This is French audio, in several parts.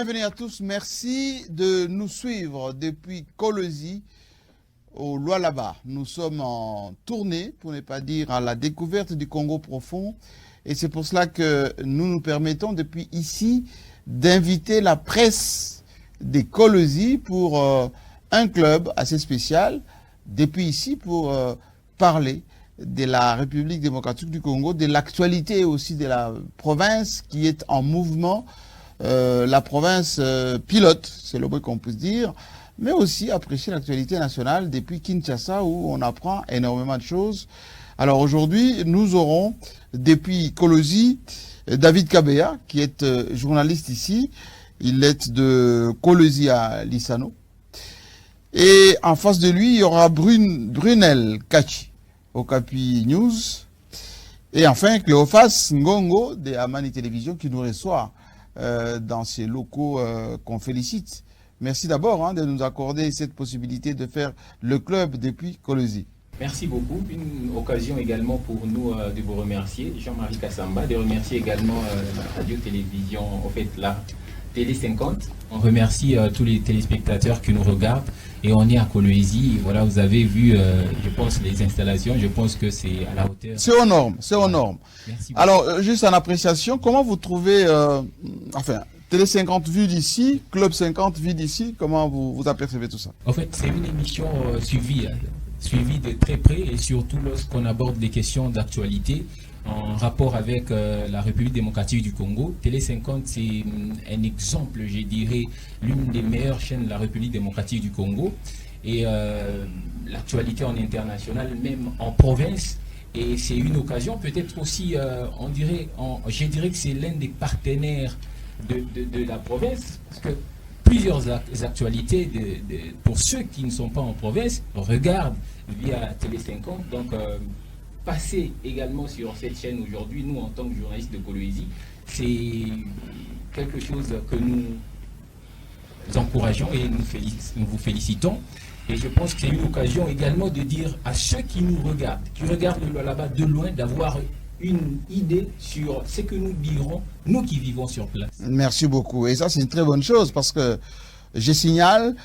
Bienvenue à tous. Merci de nous suivre depuis Kolwezi au Lualaba. Nous sommes en tournée, pour ne pas dire à la découverte du Congo profond. Et c'est pour cela que nous nous permettons depuis ici d'inviter la presse des Kolwezi pour un club assez spécial. Depuis ici pour parler de la République démocratique du Congo, de l'actualité aussi de la province qui est en mouvement. La province pilote, c'est le mot qu'on peut dire, mais aussi apprécier l'actualité nationale depuis Kinshasa où on apprend énormément de choses. Alors aujourd'hui, nous aurons depuis Kolwezi David Kabeya qui est journaliste ici. Il est de Kolwezi à Lissano. Et en face de lui, il y aura Brunel Kachi au Okapi News. Et enfin, Cléophas Ngongo de Amani Télévision qui nous reçoit dans ces locaux qu'on félicite. Merci d'abord de nous accorder cette possibilité de faire le club depuis Kolwezi. Merci beaucoup. Une occasion également pour nous de vous remercier, Jean-Marie Kassamba, de remercier également la radio-télévision, en fait la Télé 50. On remercie tous les téléspectateurs qui nous regardent et on est à Kolwezi. Voilà, vous avez vu, je pense, les installations. Je pense que c'est à la hauteur. C'est aux normes, c'est aux normes. Merci beaucoup. Alors, juste en appréciation, comment vous trouvez, enfin, Télé 50 vue d'ici, Club 50 vue d'ici, comment vous apercevez tout ça? En fait, c'est une émission suivie de très près et surtout lorsqu'on aborde des questions d'actualité en rapport avec la République démocratique du Congo. Télé 50, c'est un exemple, je dirais, l'une des meilleures chaînes de la République démocratique du Congo. Et l'actualité en international, même en province. Et c'est une occasion, peut-être aussi, je dirais que c'est l'un des partenaires de la province, parce que plusieurs actualités, pour ceux qui ne sont pas en province, regardent via Télé 50. Donc, passer également sur cette chaîne aujourd'hui, nous en tant que journalistes de Kolwezi, c'est quelque chose que nous encourageons et nous vous félicitons. Et je pense que c'est une occasion également de dire à ceux qui nous regardent, qui regardent le là-bas de loin, d'avoir une idée sur ce que nous dirons, nous qui vivons sur place. Merci beaucoup. Et ça, c'est une très bonne chose parce que je signale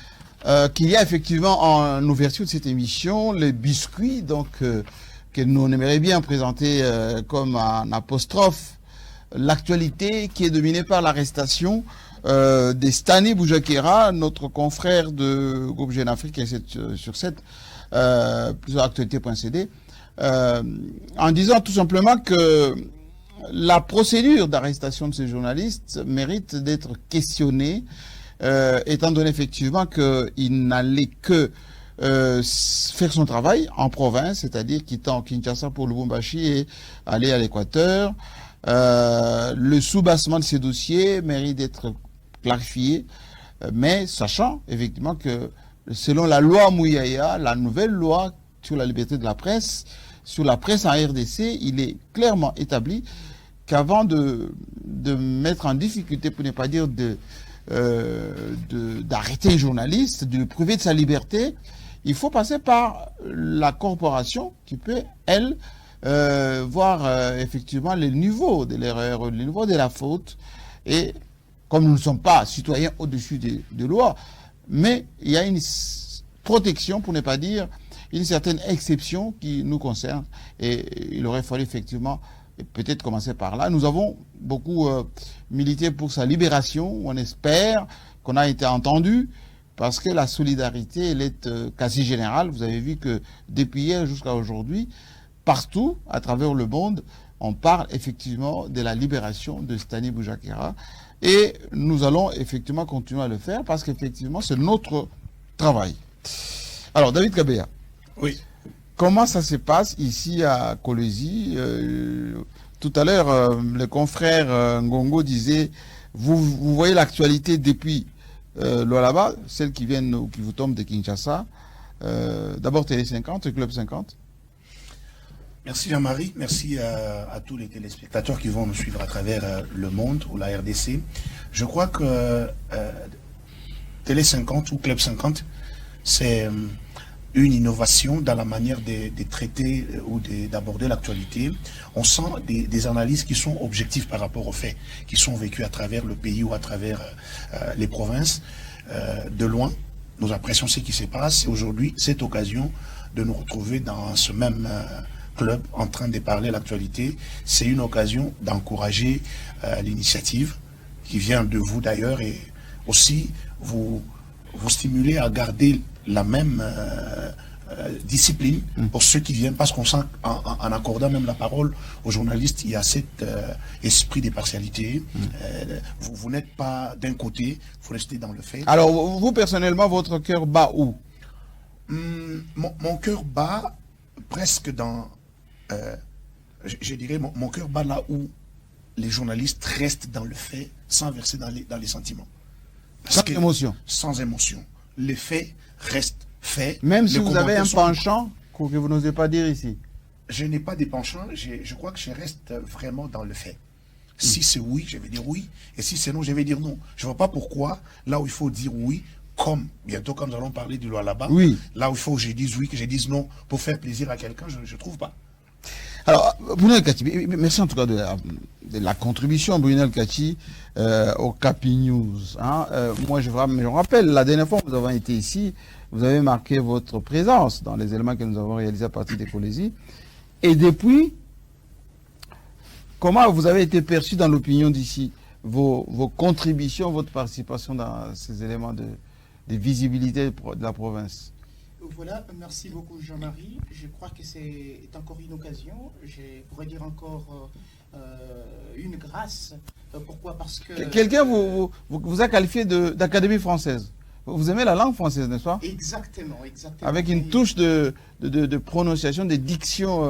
qu'il y a effectivement en ouverture de cette émission les biscuits, donc que nous aimerions bien présenter comme un apostrophe l'actualité qui est dominée par l'arrestation de Stani Boujakera, notre confrère de groupe Jeune Afrique et 7 sur 7, plusieurs actualités.cd, en disant tout simplement que la procédure d'arrestation de ces journalistes mérite d'être questionnée, étant donné effectivement qu'il n'allait que faire son travail en province, c'est-à-dire quittant Kinshasa pour Lubumbashi et aller à l'Équateur. Le soubassement de ces dossiers mérite d'être clarifié, mais sachant effectivement que selon la loi Mouyaya, la nouvelle loi sur la liberté de la presse, sur la presse en RDC, il est clairement établi qu'avant de mettre en difficulté, pour ne pas dire d'arrêter un journaliste, de le priver de sa liberté, il faut passer par la corporation qui peut, elle, voir effectivement le niveau de l'erreur, le niveau de la faute. Et comme nous ne sommes pas citoyens au-dessus des lois, mais il y a une protection, pour ne pas dire une certaine exception qui nous concerne. Et il aurait fallu effectivement peut-être commencer par là. Nous avons beaucoup milité pour sa libération. On espère qu'on a été entendu parce que la solidarité, elle est quasi générale. Vous avez vu que depuis hier jusqu'à aujourd'hui, partout, à travers le monde, on parle effectivement de la libération de Stani Boujakera. Et nous allons effectivement continuer à le faire parce qu'effectivement, c'est notre travail. Alors, David Kabeya. Oui. Comment ça se passe ici à Kolwezi? Tout à l'heure, le confrère Ngongo disait, vous voyez l'actualité depuis là-bas, celle qui vient ou qui vous tombe de Kinshasa. D'abord Télé 50, Club 50. Merci Jean-Marie, merci à tous les téléspectateurs qui vont nous suivre à travers le monde ou la RDC. Je crois que Télé 50 ou Club 50, c'est une innovation dans la manière de traiter ou d'aborder l'actualité. On sent des analyses qui sont objectives par rapport aux faits, qui sont vécus à travers le pays ou à travers les provinces. De loin, nous apprécions ce qui se passe. Et aujourd'hui, cette occasion de nous retrouver dans ce même club en train de parler l'actualité, c'est une occasion d'encourager l'initiative qui vient de vous d'ailleurs et aussi vous stimuler à garder la même discipline pour ceux qui viennent, parce qu'on sent en accordant même la parole aux journalistes, il y a cet esprit de partialité. Vous n'êtes pas d'un côté, vous restez dans le fait. Alors, vous personnellement, votre cœur bat où? Mon cœur bat presque dans... je dirais, mon cœur bat là où les journalistes restent dans le fait, sans verser dans les sentiments. Sans émotion. Sans émotion. Les faits restent faits. Même si vous avez un penchant que vous n'osez pas dire ici. Je n'ai pas de penchant, je crois que je reste vraiment dans le fait. Si c'est oui, je vais dire oui. Et si c'est non, je vais dire non. Je ne vois pas pourquoi, là où il faut dire oui, comme bientôt quand nous allons parler du loi là-bas, oui. Là où il faut que je dise oui, que je dise non, pour faire plaisir à quelqu'un, je ne trouve pas. Alors, Brunel Kati, merci en tout cas de la contribution, Brunel Kati, au Capi News. Hein. Moi, je me rappelle, la dernière fois que nous avons été ici, vous avez marqué votre présence dans les éléments que nous avons réalisés à partir des Colésies. Et depuis, comment vous avez été perçu dans l'opinion d'ici, vos contributions, votre participation dans ces éléments de visibilité de la province? Voilà, merci beaucoup Jean-Marie. Je crois que c'est encore une occasion, je pourrais dire encore une grâce. Pourquoi? Parce que... Quelqu'un vous a qualifié d'académie française. Vous aimez la langue française, n'est-ce pas? Exactement, exactement. Avec une touche de prononciation, de diction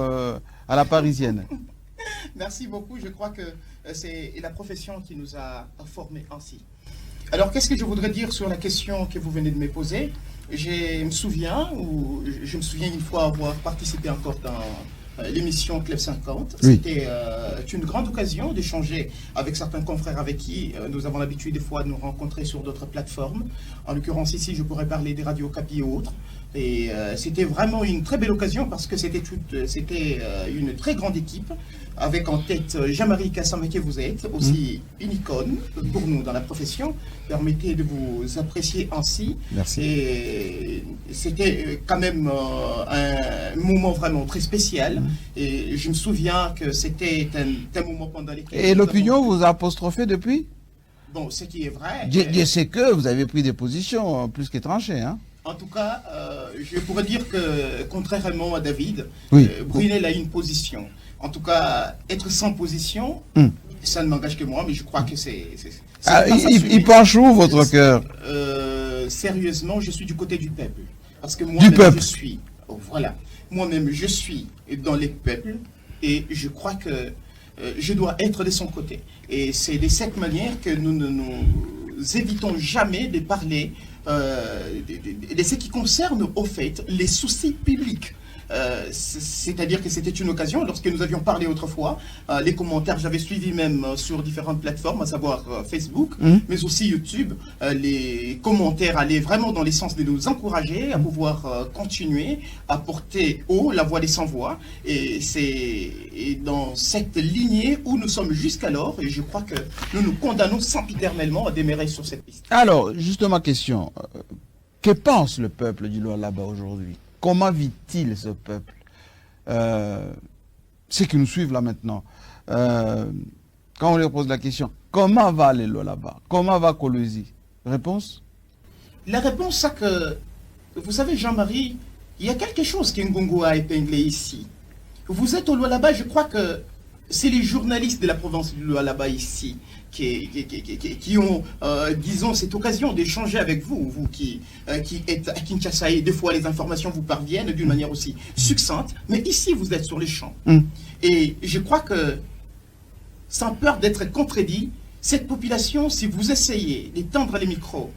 à la parisienne. Merci beaucoup, je crois que c'est la profession qui nous a formés ainsi. Alors, qu'est-ce que je voudrais dire sur la question que vous venez de me poser? Je me souviens une fois avoir participé encore dans l'émission Club 50. Oui. C'était une grande occasion d'échanger avec certains confrères avec qui nous avons l'habitude des fois de nous rencontrer sur d'autres plateformes. En l'occurrence ici, je pourrais parler des radios Capi et autres. Et c'était vraiment une très belle occasion parce que c'était une très grande équipe avec en tête Jean-Marie Kassam que vous êtes, aussi une icône pour nous dans la profession. Permettez de vous apprécier ainsi. Merci. Et c'était quand même un moment vraiment très spécial. Et je me souviens que c'était un moment pendant lequel... Et l'opinion vous a apostrophé depuis? Bon, ce qui est vrai... Je sais que vous avez pris des positions plus que tranchées, hein? En tout cas, je pourrais dire que, contrairement à David, oui. Brunel a une position. En tout cas, être sans position, ça ne m'engage que moi, mais je crois que c'est... il penche où, votre cœur? Sérieusement, je suis du côté du peuple. Parce que moi-même, je suis... Voilà. Moi-même, je suis dans les peuples et je crois que je dois être de son côté. Et c'est de cette manière que nous ne nous évitons jamais de parler de ce qui concerne, au fait, les soucis publics. C'est-à-dire que c'était une occasion, lorsque nous avions parlé autrefois, les commentaires, j'avais suivi même sur différentes plateformes, à savoir Facebook, mais aussi YouTube, les commentaires allaient vraiment dans le sens de nous encourager à pouvoir continuer à porter haut la voix des sans-voix, et c'est dans cette lignée où nous sommes jusqu'alors, et je crois que nous nous condamnons sempiternellement à démarrer sur cette piste. Alors, justement, question, que pense le peuple du Lualaba aujourd'hui? Comment vit-il ce peuple? Ceux qui nous suivent là maintenant, quand on leur pose la question, comment va les Lualaba? Comment va Kolwezi? Réponse? La réponse, c'est que, vous savez Jean-Marie, il y a quelque chose qu'Ngongo a épinglé ici. Vous êtes au Lualaba, je crois que c'est les journalistes de la province du Lualaba ici qui ont, disons, cette occasion d'échanger avec vous, vous qui êtes à Kinshasa, et des fois les informations vous parviennent d'une manière aussi succincte, mais ici vous êtes sur les champs. Et je crois que, sans peur d'être contredit, cette population, si vous essayez d'étendre les micros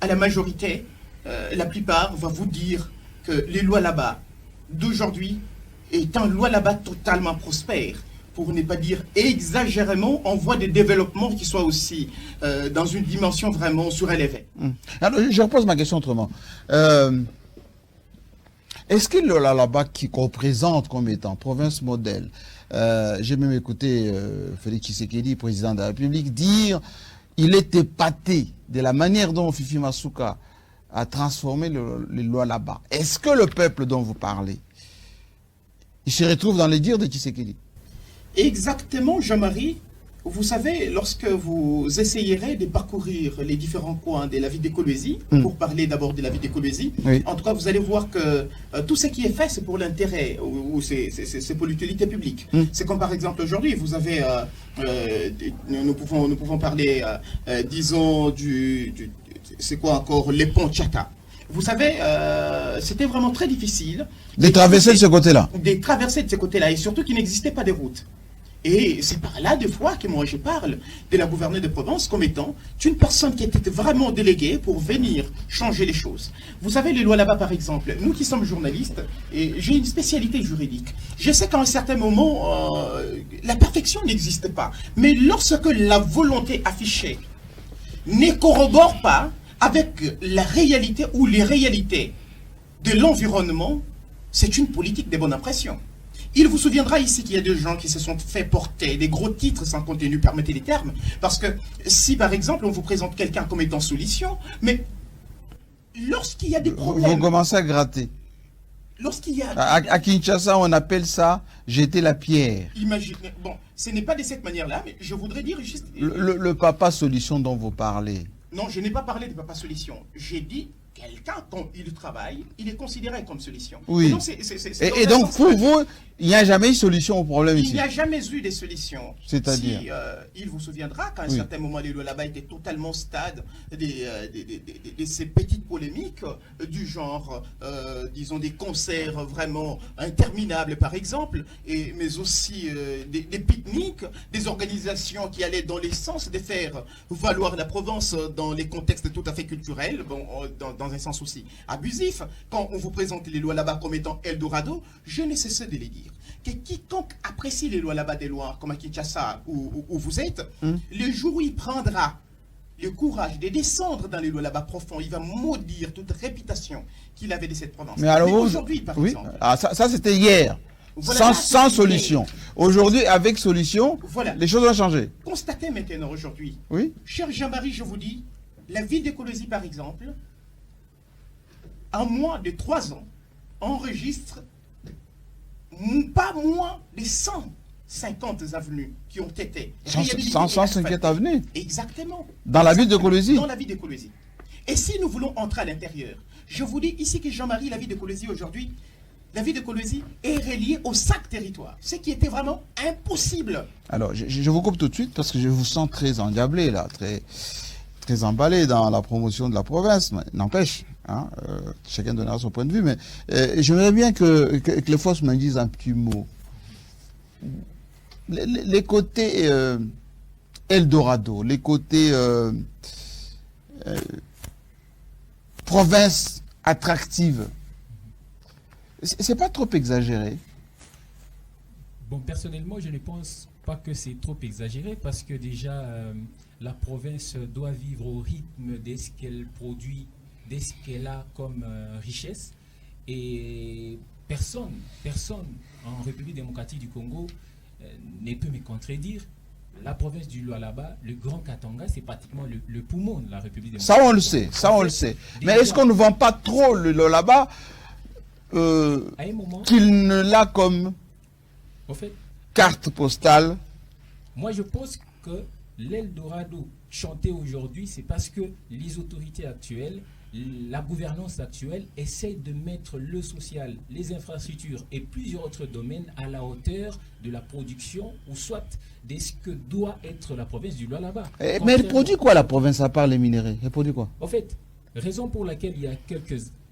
à la majorité, la plupart va vous dire que les Lualaba d'aujourd'hui est un Lualaba totalement prospère, pour ne pas dire exagérément, en voie de développement qui soit aussi dans une dimension vraiment surélevée. Alors, je repose ma question autrement. Est-ce que le Lualaba qui représente comme étant province modèle, j'ai même écouté Félix Tshisekedi, président de la République, dire il est épaté de la manière dont Fifi Masuka a transformé le Lualaba. Est-ce que le peuple dont vous parlez, il se retrouve dans les dires de Tshisekedi? Exactement, Jean-Marie. Vous savez, lorsque vous essayerez de parcourir les différents coins de la ville de Kolwezi, pour parler d'abord de la ville de Kolwezi, en tout cas, vous allez voir que tout ce qui est fait, c'est pour l'intérêt, ou c'est pour l'utilité publique. C'est comme par exemple aujourd'hui, vous avez, nous pouvons parler, disons, c'est quoi encore, les ponts Tchaka. Vous savez, c'était vraiment très difficile. De traverser de ce côté-là. De traverser de ce côté-là, et surtout qu'il n'existait pas de route. Et c'est par là, des fois, que moi je parle de la gouverneure de Provence comme étant une personne qui était vraiment déléguée pour venir changer les choses. Vous savez, les Lualaba, par exemple, nous qui sommes journalistes, et j'ai une spécialité juridique. Je sais qu'à un certain moment, la perfection n'existe pas. Mais lorsque la volonté affichée ne corrobore pas avec la réalité ou les réalités de l'environnement, c'est une politique de bonne impression. Il vous souviendra ici qu'il y a des gens qui se sont fait porter des gros titres sans contenu, permettez les termes, parce que si par exemple on vous présente quelqu'un comme étant solution, mais lorsqu'il y a des problèmes... Vous commencez à gratter. Lorsqu'il y a... À Kinshasa, on appelle ça jeter la pierre. Imaginez, bon, ce n'est pas de cette manière-là, mais je voudrais dire juste... Le papa solution dont vous parlez. Non, je n'ai pas parlé de papa solution. J'ai dit quelqu'un, quand il travaille, il est considéré comme solution. Oui. Et donc, pour vous, il n'y a jamais eu de solution au problème ici? Il n'y a jamais eu de solution. C'est-à-dire il vous souviendra qu'à un certain moment, les Lualaba étaient totalement stade de ces petites polémiques du genre, disons, des concerts vraiment interminables, par exemple, mais aussi des pique-niques, des organisations qui allaient dans les sens de faire valoir la Provence dans les contextes tout à fait culturels, bon, dans un sens aussi abusif. Quand on vous présente les Lualaba comme étant Eldorado, je ne cesse de les dire que quiconque apprécie les Lualaba des Loirs, comme à Kinshasa où vous êtes, le jour où il prendra le courage de descendre dans les Lualaba profonds, il va maudire toute réputation qu'il avait de cette province. Mais alors aujourd'hui, par exemple... Ah, ça c'était hier. Voilà, sans solution. Aujourd'hui, avec solution, voilà. Les choses ont changé. Constatez maintenant aujourd'hui. Oui. Cher Jean-Marie, je vous dis, la ville de Kolwezi, par exemple, en moins de 3 ans, enregistre pas moins de 150 avenues qui ont été réhabilitées. 150 avenues? Exactement. Dans la ville de Kolwezi? Dans la ville de Kolwezi. Et si nous voulons entrer à l'intérieur, je vous dis ici que Jean-Marie, la ville de Kolwezi aujourd'hui, la ville de Kolwezi est reliée aux 5 territoires, ce qui était vraiment impossible. Alors, je vous coupe tout de suite parce que je vous sens très endiablé là, très emballé dans la promotion de la province. N'empêche, hein, chacun donnera son point de vue, mais j'aimerais bien que les forces me disent un petit mot. Les côtés Eldorado, les côtés province attractive, c'est pas trop exagéré? Bon, personnellement, je ne pense pas que c'est trop exagéré parce que déjà, la province doit vivre au rythme de ce qu'elle produit, de ce qu'elle a comme richesse. Et personne en République démocratique du Congo ne peut me contredire. La province du Lualaba, le Grand Katanga, c'est pratiquement le poumon de la République démocratique. Ça, on le sait, ça, on le sait. Mais est-ce qu'on ne vend pas trop le Lualaba qu'il ne l'a comme carte postale? Moi, je pense que l'Eldorado chanté aujourd'hui, c'est parce que les autorités actuelles, la gouvernance actuelle, essaie de mettre le social, les infrastructures et plusieurs autres domaines à la hauteur de la production ou soit de ce que doit être la province du Lualaba. Mais elle produit quoi, la province, à part les minéraux? Elle produit quoi? En fait, raison pour laquelle il y a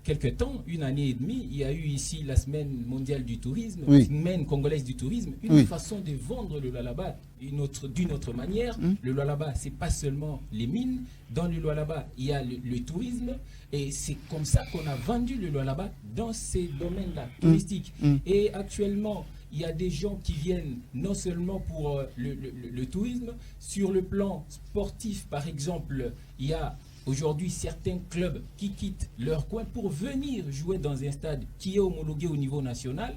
quelques temps, 1 année et demie, il y a eu ici la semaine mondiale du tourisme, semaine congolaise du tourisme, une façon de vendre le Lualaba d'une autre manière. Le Lualaba, c'est pas seulement les mines. Dans le Lualaba, il y a le tourisme. Et c'est comme ça qu'on a vendu le Lualaba dans ces domaines-là, touristiques. Et actuellement, il y a des gens qui viennent non seulement pour le tourisme, sur le plan sportif, par exemple, il y a aujourd'hui certains clubs qui quittent leur coin pour venir jouer dans un stade qui est homologué au niveau national.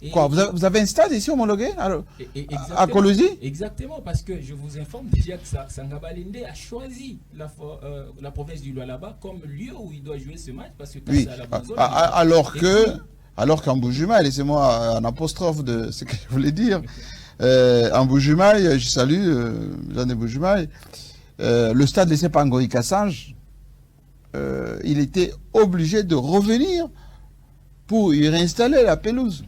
Et Quoi, vous avez un stade ici homologué à Kolosi? Exactement, parce que je vous informe déjà que Sangaba Lende a choisi la province du Lualaba comme lieu où il doit jouer ce match, parce que oui. Alors qu'en Bujumaï, laissez-moi un apostrophe de ce que je voulais dire. En Bujumaï, je salue Jean de Bujumaï, le stade de Sepangoï Kassange, il était obligé de revenir pour y réinstaller la pelouse.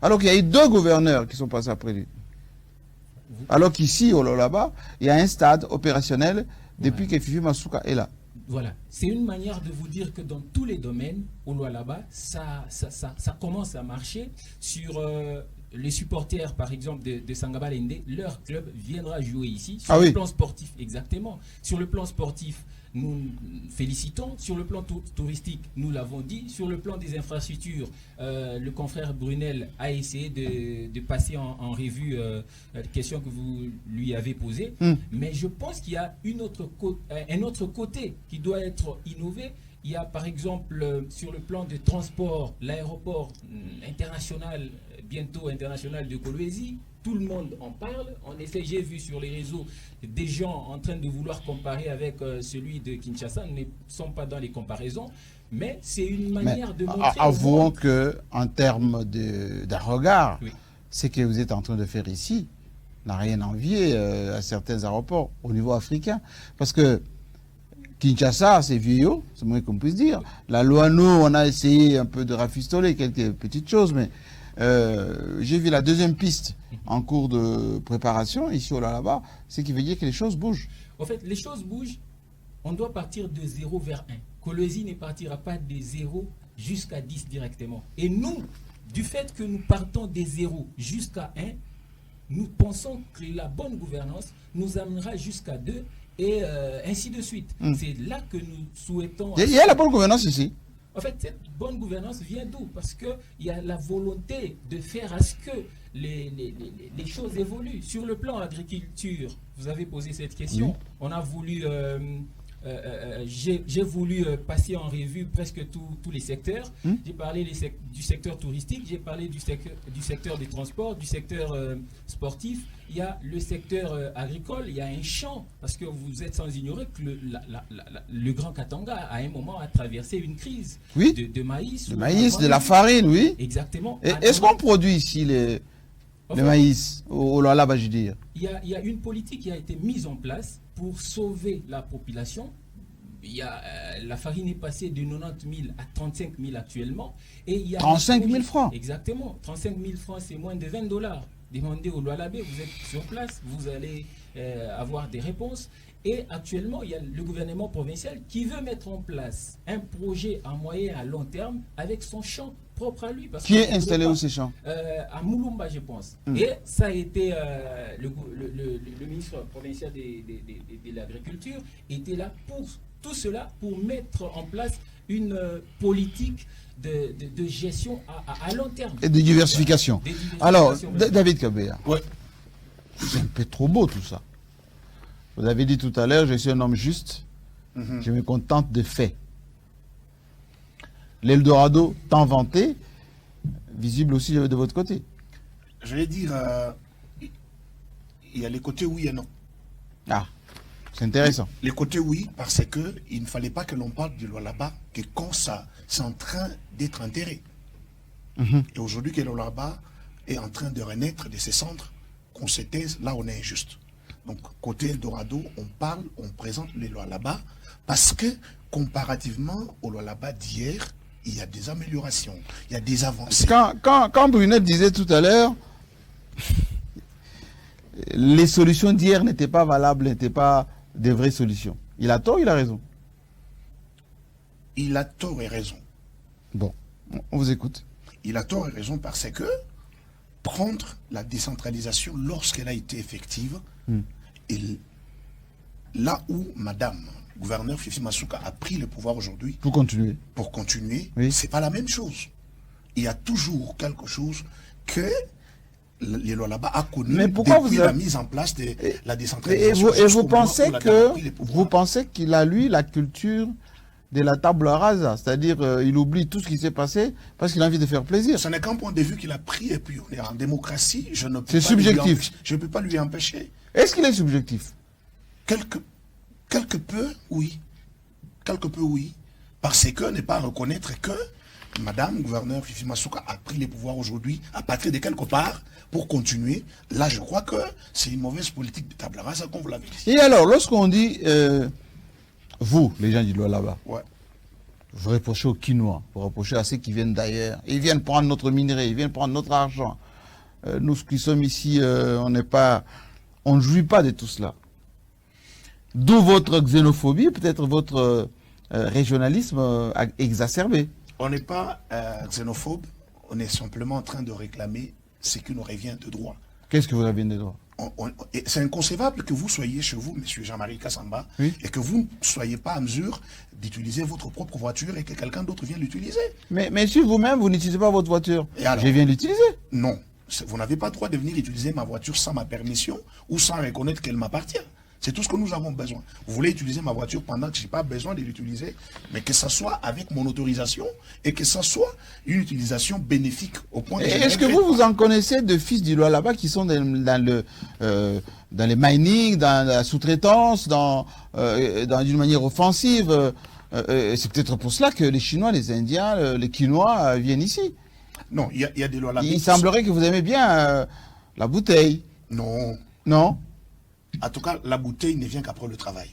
Alors qu'il y a eu 2 gouverneurs qui sont passés après lui. Alors qu'ici, au Lualaba, il y a un stade opérationnel depuis que Fifi Masuka est là. Voilà, c'est une manière de vous dire que dans tous les domaines, au Lualaba, ça commence à marcher. Sur les supporters, par exemple, de Sangaba Lende, leur club viendra jouer ici. Sur le plan sportif, exactement. Sur le plan sportif, nous félicitons. Sur le plan touristique, nous l'avons dit. Sur le plan des infrastructures, le confrère Brunel a essayé de passer en revue la question que vous lui avez posée. Mais je pense qu'il y a un autre côté qui doit être innové. Il y a par exemple sur le plan de transport, l'aéroport international, bientôt international de Kolwezi. Tout le monde en parle. En effet, j'ai vu sur les réseaux des gens en train de vouloir comparer avec celui de Kinshasa. Nous ne sommes pas dans les comparaisons, mais c'est une manière de montrer... Avouons qu'en termes d'un regard, ce que vous êtes en train de faire ici n'a rien à envier à certains aéroports au niveau africain. Parce que Kinshasa, c'est vieillot, c'est moins qu'on puisse dire. La Loano, on a essayé un peu de rafistoler quelques petites choses, mais j'ai vu la deuxième piste en cours de préparation, ici au Lualaba, ce qui veut dire que les choses bougent. En fait, les choses bougent, on doit partir de 0 vers 1. Kolwezi ne partira pas de 0 jusqu'à 10 directement. Et nous, du fait que nous partons de 0 jusqu'à 1, nous pensons que la bonne gouvernance nous amènera jusqu'à 2 et ainsi de suite. C'est là que nous souhaitons... Il y a la bonne gouvernance ici. En fait, cette bonne gouvernance vient d'où? Parce qu'il y a la volonté de faire à ce que les choses évoluent. Sur le plan agriculture, vous avez posé cette question. Oui. On a voulu... j'ai voulu passer en revue presque tous les secteurs. J'ai parlé du secteur touristique, j'ai parlé du secteur des transports, du secteur sportif. Il y a le secteur agricole, il y a un champ, parce que vous êtes sans ignorer que le Grand Katanga, à un moment, a traversé une crise de maïs. De maïs, de la farine, oui. Exactement. Est-ce qu'on produit ici le maïs au Lualaba, je veux dire? Il y a une politique qui a été mise en place pour sauver la population. La farine est passée de 90 000 à 35 000 actuellement. Et il y a 35 000 francs. Exactement. 35 000 francs, c'est moins de 20 $. Demandez au Lualabé, vous êtes sur place, vous allez avoir des réponses. Et actuellement, il y a le gouvernement provincial qui veut mettre en place un projet à moyen et à long terme avec son champ propre à lui. Parce qui est installé où ces champs? À Moulumba, je pense. Et ça a été le ministre provincial de l'Agriculture était là pour tout cela, pour mettre en place une politique de gestion à long terme. Et de diversification. Alors, David Kabea, c'est un peu trop beau tout ça. Vous avez dit tout à l'heure, je suis un homme juste, je me contente de faits. L'Eldorado tant vanté, visible aussi de votre côté. Je vais dire, il y a les côtés oui et non. Ah, c'est intéressant. Les côtés oui, parce qu'il ne fallait pas que l'on parle du Lualaba que quand ça, c'est en train d'être enterré. Et aujourd'hui que le Lualaba est en train de renaître de ses cendres, qu'on se taise, là on est injuste. Donc côté Eldorado, on présente le Lualaba parce que comparativement au Lualaba d'hier, il y a des améliorations, il y a des avancées. Quand Brunel disait tout à l'heure, les solutions d'hier n'étaient pas valables, n'étaient pas des vraies solutions. Il a tort, il a raison. Il a tort et raison. Bon, on vous écoute. Il a tort et raison parce que prendre la décentralisation lorsqu'elle a été effective, et là où Madame gouverneur Fifi Masuka a pris le pouvoir aujourd'hui, pour continuer, oui. C'est pas la même chose. Il y a toujours quelque chose que les Lualaba a connu Mais pourquoi depuis la mise en place de la décentralisation. Et vous pensez qu'il a, lui, la culture de la table rasa, c'est-à-dire il oublie tout ce qui s'est passé parce qu'il a envie de faire plaisir. Ce n'est qu'un point de vue qu'il a pris, et puis on est en démocratie, c'est subjectif. Je ne peux pas lui empêcher. Est-ce qu'il est subjectif? Quelque peu, oui. Quelque peu, oui. Parce que ne pas reconnaître que Madame gouverneur Fifi Masuka a pris les pouvoirs aujourd'hui à partir de quelque part pour continuer. Là, je crois que c'est une mauvaise politique de table rasa, comme vous l'avez dit. Et alors, lorsqu'on dit, vous, les gens du Lualaba, ouais, vous reprochez aux Quinois, vous reprochez à ceux qui viennent d'ailleurs. Ils viennent prendre notre minerai, ils viennent prendre notre argent. Nous qui sommes ici, on ne jouit pas de tout cela. D'où votre xénophobie, peut-être votre régionalisme exacerbé. On n'est pas xénophobe, on est simplement en train de réclamer ce qui nous revient de droit. Qu'est-ce que vous avez de droit? C'est inconcevable que vous soyez chez vous, M. Jean-Marie Kassamba, oui, et que vous ne soyez pas en mesure d'utiliser votre propre voiture et que quelqu'un d'autre vienne l'utiliser. Mais si vous-même, vous n'utilisez pas votre voiture, je viens l'utiliser. Non, vous n'avez pas le droit de venir utiliser ma voiture sans ma permission ou sans reconnaître qu'elle m'appartient. C'est tout ce que nous avons besoin. Vous voulez utiliser ma voiture pendant que je n'ai pas besoin de l'utiliser, mais que ça soit avec mon autorisation et que ça soit une utilisation bénéfique au point de... Est-ce que vous en connaissez de fils du Lualaba qui sont dans les mining, dans la sous-traitance, d'une manière offensive? C'est peut-être pour cela que les Chinois, les Indiens, les Quinois viennent ici. Non, il y a des Lualaba. Il semblerait que vous aimez bien la bouteille. Non. Non? En tout cas, la bouteille ne vient qu'après le travail.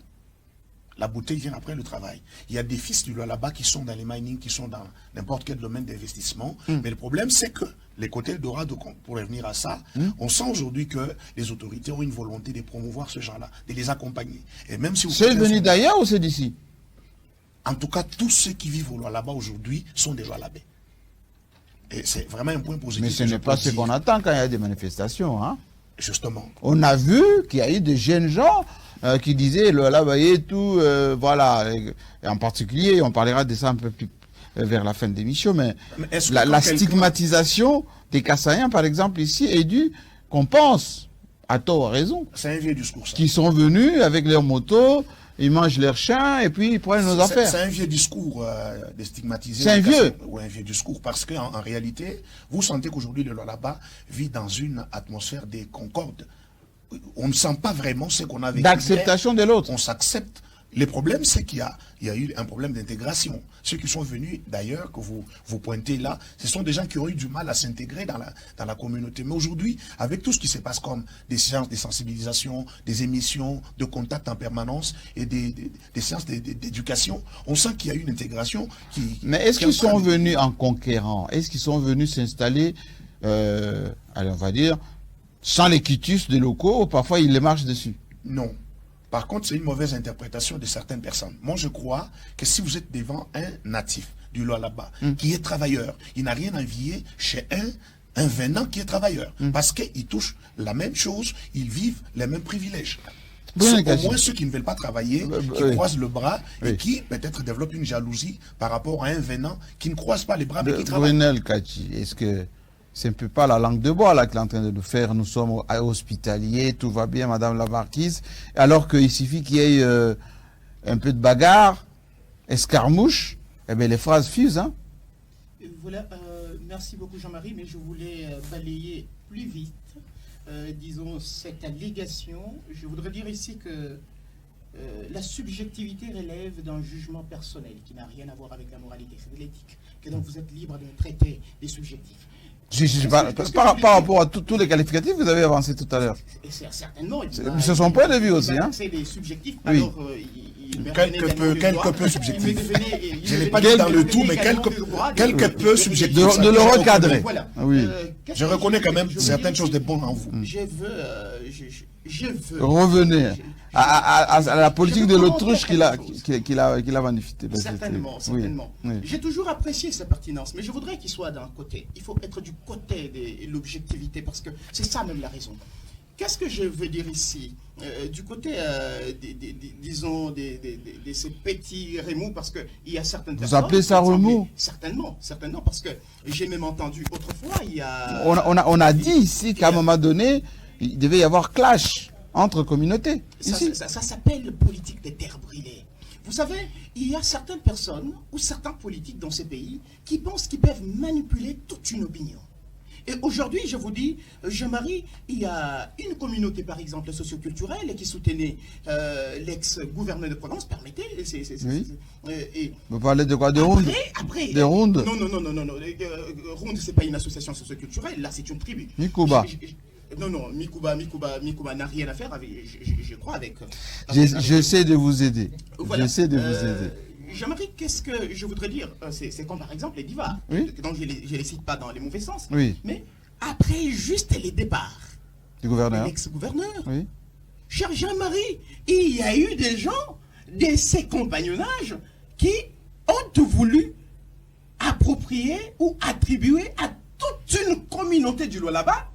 La bouteille vient après le travail. Il y a des fils du Lualaba qui sont dans les mining, qui sont dans n'importe quel domaine d'investissement. Mais le problème, c'est que les côtés Eldorado, pour revenir à ça, on sent aujourd'hui que les autorités ont une volonté de promouvoir ce genre-là, de les accompagner. Et même si c'est venu d'ailleurs ou c'est d'ici? En tout cas, tous ceux qui vivent au Lualaba aujourd'hui sont des Lualabais. Et c'est vraiment un point positif. Mais ce n'est pas ce qu'on attend quand il y a des manifestations, hein? Justement. On a vu qu'il y a eu des jeunes gens qui disaient le Lualaba et tout, voilà. Et en particulier, on parlera de ça un peu plus vers la fin de l'émission, mais la stigmatisation des Kassaïens, par exemple, ici, est due qu'on pense, à tort ou à raison, c'est un vieux discours, ça, qui sont venus avec leurs motos, ils mangent leurs chiens et puis ils prennent nos affaires. C'est un vieux discours de stigmatiser. C'est un vieux? Oui, un vieux discours, parce qu'en réalité, vous sentez qu'aujourd'hui le Lualaba vit dans une atmosphère de concorde. On ne sent pas vraiment ce qu'on a vécu. D'acceptation de l'autre. On s'accepte. Le problème, c'est qu'il y a eu un problème d'intégration. Ceux qui sont venus, d'ailleurs, que vous pointez là, ce sont des gens qui ont eu du mal à s'intégrer dans la communauté. Mais aujourd'hui, avec tout ce qui se passe comme des séances de sensibilisation, des émissions de contact en permanence et des séances d'éducation, on sent qu'il y a eu une intégration qui... Mais est-ce qu'ils sont venus en conquérant? Est-ce qu'ils sont venus s'installer, allez, on va dire, sans les quitus des locaux? Parfois, ils les marchent dessus. Non. Par contre, c'est une mauvaise interprétation de certaines personnes. Moi, je crois que si vous êtes devant un natif du Lualaba qui est travailleur, il n'a rien à envier chez un venant qui est travailleur. Parce qu'ils touchent la même chose, ils vivent les mêmes privilèges. Au moins ceux qui ne veulent pas travailler, qui croisent le bras et qui peut-être développent une jalousie par rapport à un venant qui ne croise pas les bras mais qui travaille. Brunel Kachi, est-ce que c'est un peu pas la langue de bois là qu'il est en train de nous faire? Nous sommes hospitaliers, tout va bien, Madame la Marquise, alors qu'il suffit qu'il y ait un peu de bagarre, escarmouche, et bien les phrases fusent. Hein? Voilà, merci beaucoup Jean-Marie, mais je voulais balayer plus vite, disons, cette allégation. Je voudrais dire ici que la subjectivité relève d'un jugement personnel qui n'a rien à voir avec la moralité, c'est de l'éthique, que donc vous êtes libre de traiter les subjectifs. Par rapport à tous les qualificatifs que vous avez avancés tout à l'heure. Certainement. C'est son point de vue aussi. Hein? C'est des subjectifs. Oui. Alors, quelque peu subjectif. Je n'ai pas dit dans le tout, mais quelque peu subjectif. De le recadrer. Voilà. Oui. Je reconnais quand même certaines choses de bon en vous. Je veux revenir à la politique de l'autruche qu'il a magnifiée. Certainement, certainement. Oui. J'ai toujours apprécié sa pertinence, mais je voudrais qu'il soit d'un côté. Il faut être du côté de l'objectivité, parce que c'est ça même la raison. qu'est-ce que je veux dire ici? Du côté, disons, de ces petits remous, parce qu'il y a certaines personnes... Vous appelez ça remous? Certainement, certainement, parce que j'ai même entendu autrefois, il y a... On a dit ici qu'à un moment donné, il devait y avoir clash entre communautés. Ça s'appelle politique des terres brûlées. Vous savez, il y a certaines personnes ou certains politiques dans ces pays qui pensent qu'ils peuvent manipuler toute une opinion. Et aujourd'hui, je vous dis, Jean-Marie, il y a une communauté, par exemple, socioculturelle qui soutenait l'ex-gouverneur de Provence, permettez. Vous parlez de quoi? De Ronde? Après. De Ronde? Non. Ronde, ce n'est pas une association socioculturelle, là, c'est une tribu. Mikuba. Non, Mikuba n'a rien à faire avec, je crois, avec... J'essaie de vous aider. Voilà. J'essaie de vous aider. Jean-Marie, qu'est-ce que je voudrais dire? C'est comme par exemple les divas, donc je ne les cite pas dans les mauvais sens, mais après juste les départs du gouverneur, l'ex-gouverneur, cher Jean-Marie, il y a eu des gens de ces compagnonnages qui ont voulu approprier ou attribuer à toute une communauté du Lualaba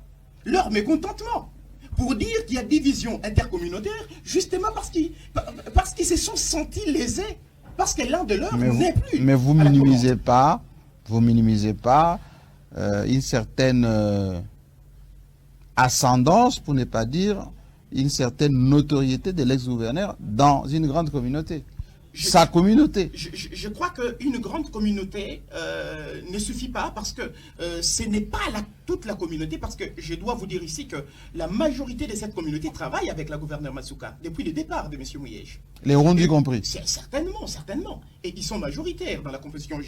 leur mécontentement. Pour dire qu'il y a division intercommunautaire, justement parce qu'ils se sont sentis lésés. Parce que l'un de leurs n'est plus. Mais vous minimisez pas, une certaine ascendance, pour ne pas dire une certaine notoriété de l'ex-gouverneur dans une grande communauté. Sa communauté. Je crois qu'une grande communauté ne suffit pas parce que ce n'est pas toute la communauté, parce que je dois vous dire ici que la majorité de cette communauté travaille avec la gouverneure Masuka depuis le départ de M. Mouyej. Les Rondis compris. Certainement. Et ils sont majoritaires dans la composition,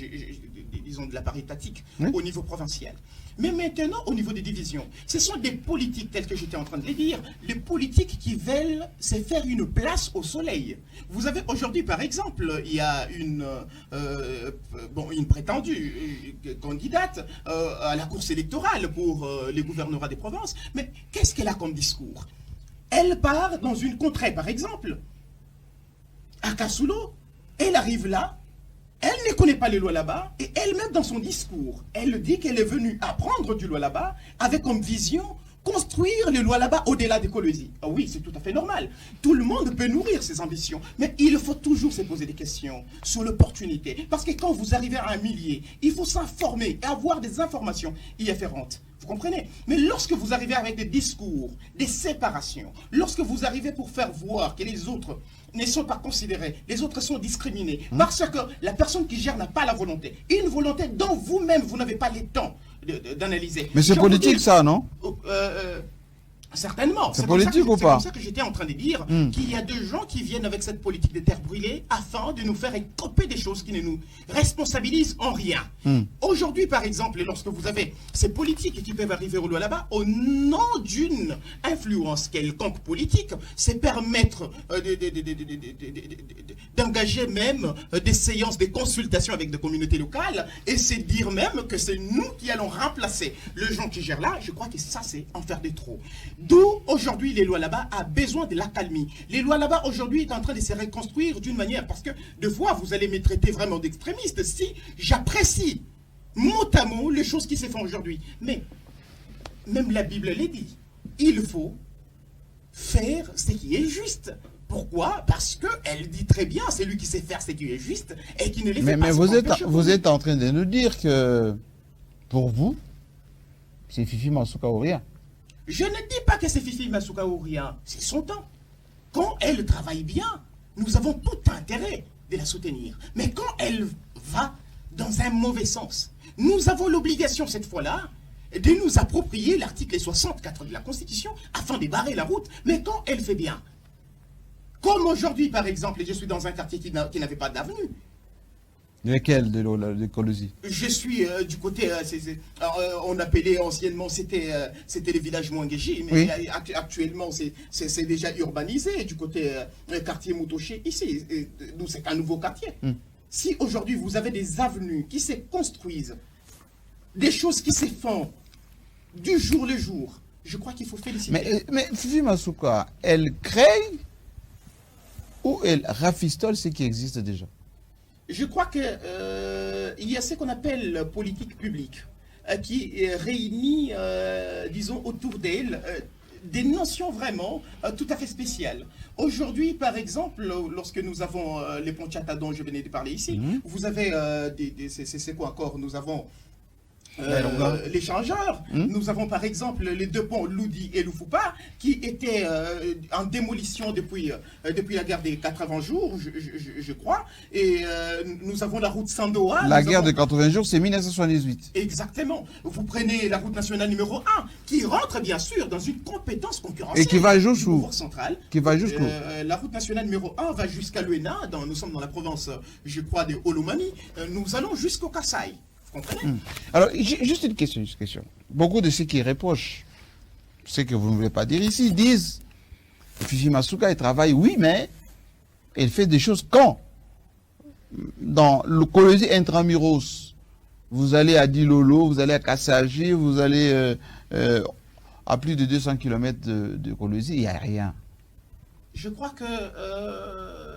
disons, de la paritatique au niveau provincial. Mais maintenant, au niveau des divisions, ce sont des politiques, tels que j'étais en train de les dire, les politiques qui veulent se faire une place au soleil. Vous avez aujourd'hui, par exemple, il y a une prétendue candidate à la course électorale pour les gouvernorats des provinces. Mais qu'est-ce qu'elle a comme discours? Elle part dans une contrée, par exemple, à Kasulo, elle arrive là, elle ne connaît pas les lois là-bas, et elle-même dans son discours, elle dit qu'elle est venue apprendre du loi là-bas avec comme vision construire les lois là-bas au-delà des Colosi. Ah oui, c'est tout à fait normal. Tout le monde peut nourrir ses ambitions, mais il faut toujours se poser des questions sur l'opportunité. Parce que quand vous arrivez à un millier, il faut s'informer et avoir des informations y afférentes. Vous comprenez? Mais lorsque vous arrivez avec des discours, des séparations, lorsque vous arrivez pour faire voir que les autres ne sont pas considérés, les autres sont discriminés, parce que la personne qui gère n'a pas la volonté, une volonté dont vous-même, vous n'avez pas le temps d'analyser. Mais c'est politique ça, non? Certainement. C'est politique ou pas? C'est pour ça que j'étais en train de dire qu'il y a des gens qui viennent avec cette politique des terres brûlées afin de nous faire écoper des choses qui ne nous responsabilisent en rien. Aujourd'hui, par exemple, lorsque vous avez ces politiques qui peuvent arriver au loi là-bas, au nom d'une influence quelconque politique, c'est permettre d'engager même des séances, des consultations avec des communautés locales, et c'est dire même que c'est nous qui allons remplacer le gens qui gèrent là. Je crois que ça, c'est en faire des trop. D'où aujourd'hui les lois là-bas a besoin de l'accalmie. Les lois là-bas aujourd'hui est en train de se reconstruire d'une manière, parce que de fois vous allez me traiter vraiment d'extrémiste si j'apprécie mot à mot les choses qui se font aujourd'hui. Mais même la Bible les dit, il faut faire ce qui est juste. Pourquoi? Parce qu'elle dit très bien, c'est lui qui sait faire ce qui est juste et qui ne les fait pas. Mais vous êtes en train de nous dire que pour vous, c'est Fifi Masuka ou rien. Je ne dis pas que c'est Fifi Masuka ou rien, c'est son temps. Quand elle travaille bien, nous avons tout intérêt de la soutenir. Mais quand elle va dans un mauvais sens, nous avons l'obligation cette fois-là de nous approprier l'article 64 de la Constitution afin de barrer la route. Mais quand elle fait bien, comme aujourd'hui par exemple, je suis dans un quartier qui n'avait pas d'avenue. Lequel de Colosi? Je suis du côté, on appelait anciennement, c'était le village Mwangeji, mais actuellement c'est déjà urbanisé du côté quartier Mutoché ici. Nous c'est un nouveau quartier. Si aujourd'hui vous avez des avenues qui se construisent, des choses qui se font du jour le jour, je crois qu'il faut féliciter. Mais Fifi Masuka, elle crée ou elle rafistole ce qui existe déjà? Je crois qu'il y a ce qu'on appelle politique publique qui réunit, disons, autour d'elle des notions vraiment tout à fait spéciales. Aujourd'hui, par exemple, lorsque nous avons les ponts Tchata dont je venais de parler ici, vous avez c'est quoi encore? Nous avons l'échangeur. Nous avons par exemple les deux ponts Loudi et Loufupa qui étaient en démolition depuis la guerre des 80 jours, je crois. Et nous avons la route Sandoa. La guerre des 80 jours, c'est 1978. Exactement. Vous prenez la route nationale numéro 1 qui rentre bien sûr dans une compétence concurrentielle. Et qui va jusqu'où? Qui va jusqu'où? La route nationale numéro 1 va jusqu'à Luena. Nous sommes dans la province, je crois, de Olomami. Nous allons jusqu'au Kasaï. Alors, juste une question. Beaucoup de ceux qui reprochent ce que vous ne voulez pas dire ici disent Fifi Masuka, elle travaille, oui, mais elle fait des choses quand? Dans le Kolwezi Intramuros, vous allez à Dilolo, vous allez à Kassaji, vous allez à plus de 200 km de Kolwezi, il n'y a rien. Je crois que...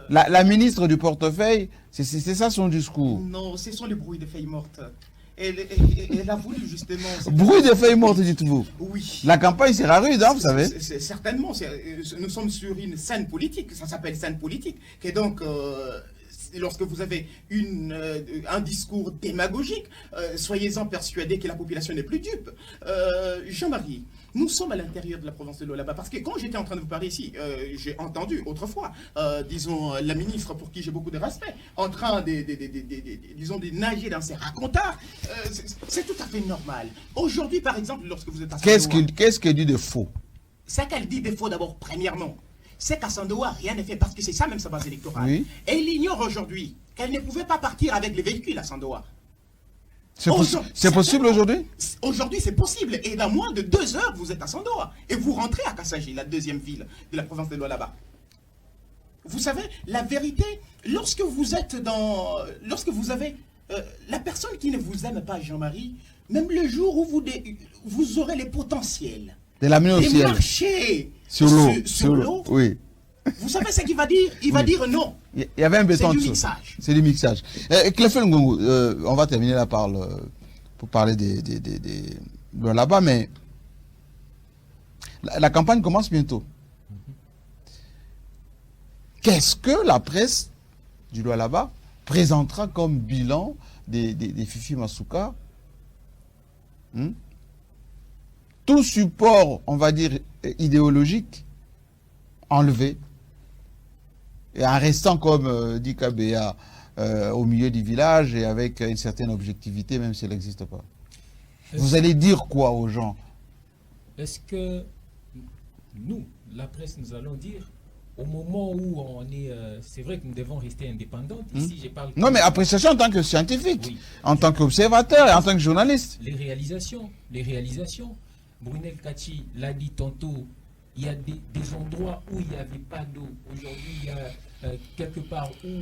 La ministre du portefeuille, c'est ça son discours. Non, ce sont les bruits de feuilles mortes. Elle a voulu justement... Bruit de feuilles mortes, dites-vous? Oui. La campagne sera rude, hein, vous savez. Certainement. Nous sommes sur une scène politique, ça s'appelle scène politique. Et donc... lorsque vous avez un discours démagogique, soyez-en persuadés que la population n'est plus dupe. Jean-Marie, nous sommes à l'intérieur de la province de Lualaba, parce que quand j'étais en train de vous parler ici, j'ai entendu autrefois, disons, la ministre pour qui j'ai beaucoup de respect, en train de nager dans ses racontards. C'est tout à fait normal. Aujourd'hui, par exemple, lorsque vous êtes à Sandoa... Qu'est-ce qu'elle dit de faux? Ce qu'elle dit de faux, d'abord, premièrement, c'est qu'à Sandoa, rien n'est fait, parce que c'est ça même sa base électorale. Oui. Et il ignore aujourd'hui qu'elle ne pouvait pas partir avec les véhicules à Sandoa. C'est possible aujourd'hui? Aujourd'hui, c'est possible. Et dans moins de 2 heures, vous êtes à Sandoa. Et vous rentrez à Kassaji, la deuxième ville de la province de Lualaba. Vous savez, la vérité, lorsque vous avez la personne qui ne vous aime pas, Jean-Marie, même le jour où vous aurez les potentiels de l'amener au ciel, marcher sur l'eau, oui. Vous savez ce qu'il va dire? Il va dire non. Il y avait un béton. C'est du mixage. C'est du mixage. Clefel Ngongo, on va terminer là pour parler de là-bas, mais la campagne commence bientôt. Qu'est-ce que la presse du Lualaba présentera comme bilan des Fifi Masuka? Tout support, on va dire, idéologique, enlevé. Et en restant, comme dit Kabea, au milieu du village et avec une certaine objectivité, même si elle n'existe pas. Vous allez dire quoi aux gens? Est-ce que nous, la presse, nous allons dire, au moment où on est... c'est vrai que nous devons rester indépendants. Ici, je parle... Non, mais appréciation en tant que scientifique, oui, en tant qu'observateur et en tant que journaliste. Les réalisations. Brunel Kachi l'a dit tantôt, il y a des endroits où il n'y avait pas d'eau. Aujourd'hui, il y a quelque part où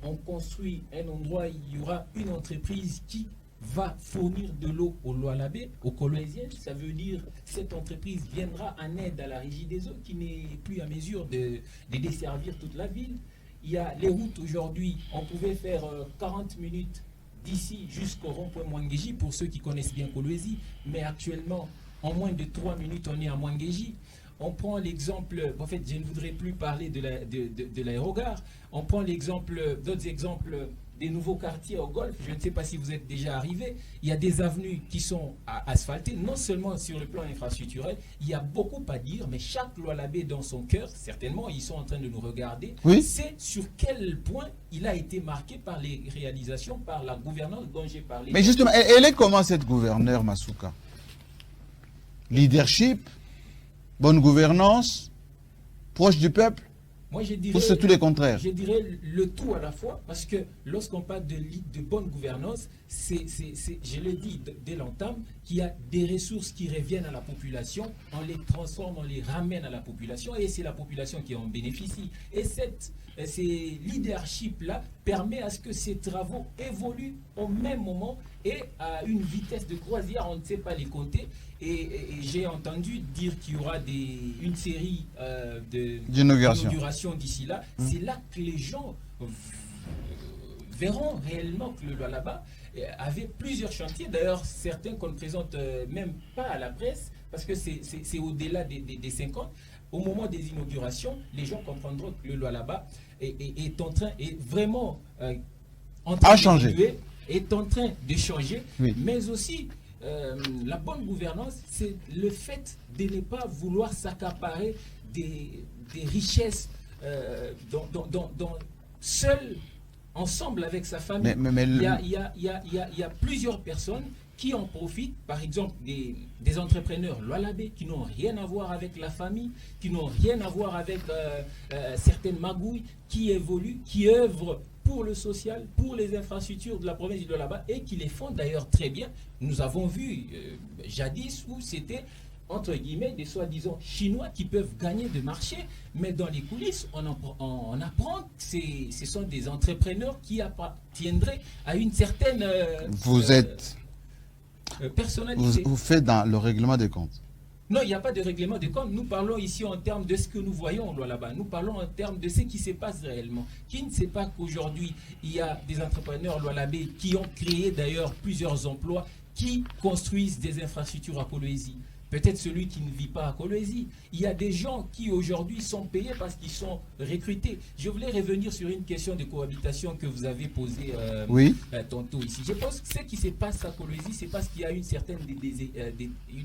on construit un endroit, il y aura une entreprise qui va fournir de l'eau au Lualabé, aux Kolweziens. Ça veut dire que cette entreprise viendra en aide à la régie des eaux qui n'est plus à mesure de desservir toute la ville. Il y a les routes aujourd'hui, on pouvait faire 40 minutes d'ici jusqu'au rond-point Mwangeji pour ceux qui connaissent bien Kolwezi, mais actuellement, en moins de 3 minutes, on est à Mwangeji. On prend l'exemple, en fait, je ne voudrais plus parler de l'aérogare. On prend d'autres exemples des nouveaux quartiers au Golfe. Je ne sais pas si vous êtes déjà arrivé. Il y a des avenues qui sont asphaltées, non seulement sur le plan infrastructurel. Il y a beaucoup à dire, mais chaque Lualabé dans son cœur, certainement, ils sont en train de nous regarder. Oui. C'est sur quel point il a été marqué par les réalisations, par la gouvernance dont j'ai parlé. Mais justement, elle est comment cette gouverneure, Masuka? Leadership, bonne gouvernance, proche du peuple? Moi, je dirais, ou c'est tout le contraire? Je dirais le tout à la fois, parce que lorsqu'on parle de bonne gouvernance, je le dis dès l'entame, qu'il y a des ressources qui reviennent à la population, on les transforme, on les ramène à la population, et c'est la population qui en bénéficie. Et ces leaderships-là permettent à ce que ces travaux évoluent au même moment et à une vitesse de croisière, on ne sait pas les compter. Et j'ai entendu dire qu'il y aura une série d'inauguration d'ici là. C'est là que les gens verront réellement que le Lualaba avait plusieurs chantiers. D'ailleurs, certains qu'on ne présente même pas à la presse, parce que c'est au-delà des 50. Au moment des inaugurations, les gens comprendront que le Lualaba est vraiment en train d'évoluer, est en train de changer, oui. Mais aussi la bonne gouvernance, c'est le fait de ne pas vouloir s'accaparer des richesses seul, ensemble avec sa famille. Il y a plusieurs personnes qui en profitent, par exemple des entrepreneurs Lualabé qui n'ont rien à voir avec la famille, qui n'ont rien à voir avec certaines magouilles, qui évoluent, qui œuvrent pour le social, pour les infrastructures de la province du Lualaba et qui les font d'ailleurs très bien. Nous avons vu jadis où c'était entre guillemets des soi-disant chinois qui peuvent gagner de marché, mais dans les coulisses, on apprend que ce sont des entrepreneurs qui appartiendraient à une certaine personnalité. Vous faites dans le règlement des comptes. Non, il n'y a pas de règlement de compte. Nous parlons ici en termes de ce que nous voyons là-bas. Nous parlons en termes de ce qui se passe réellement. Qui ne sait pas qu'aujourd'hui, il y a des entrepreneurs Lualabé qui ont créé d'ailleurs plusieurs emplois, qui construisent des infrastructures à Kolwezi. Peut-être celui qui ne vit pas à Kolwezi. Il y a des gens qui aujourd'hui sont payés parce qu'ils sont recrutés. Je voulais revenir sur une question de cohabitation que vous avez posée tantôt ici. Je pense que ce qui se passe à Kolwezi, c'est parce qu'il y a une certaine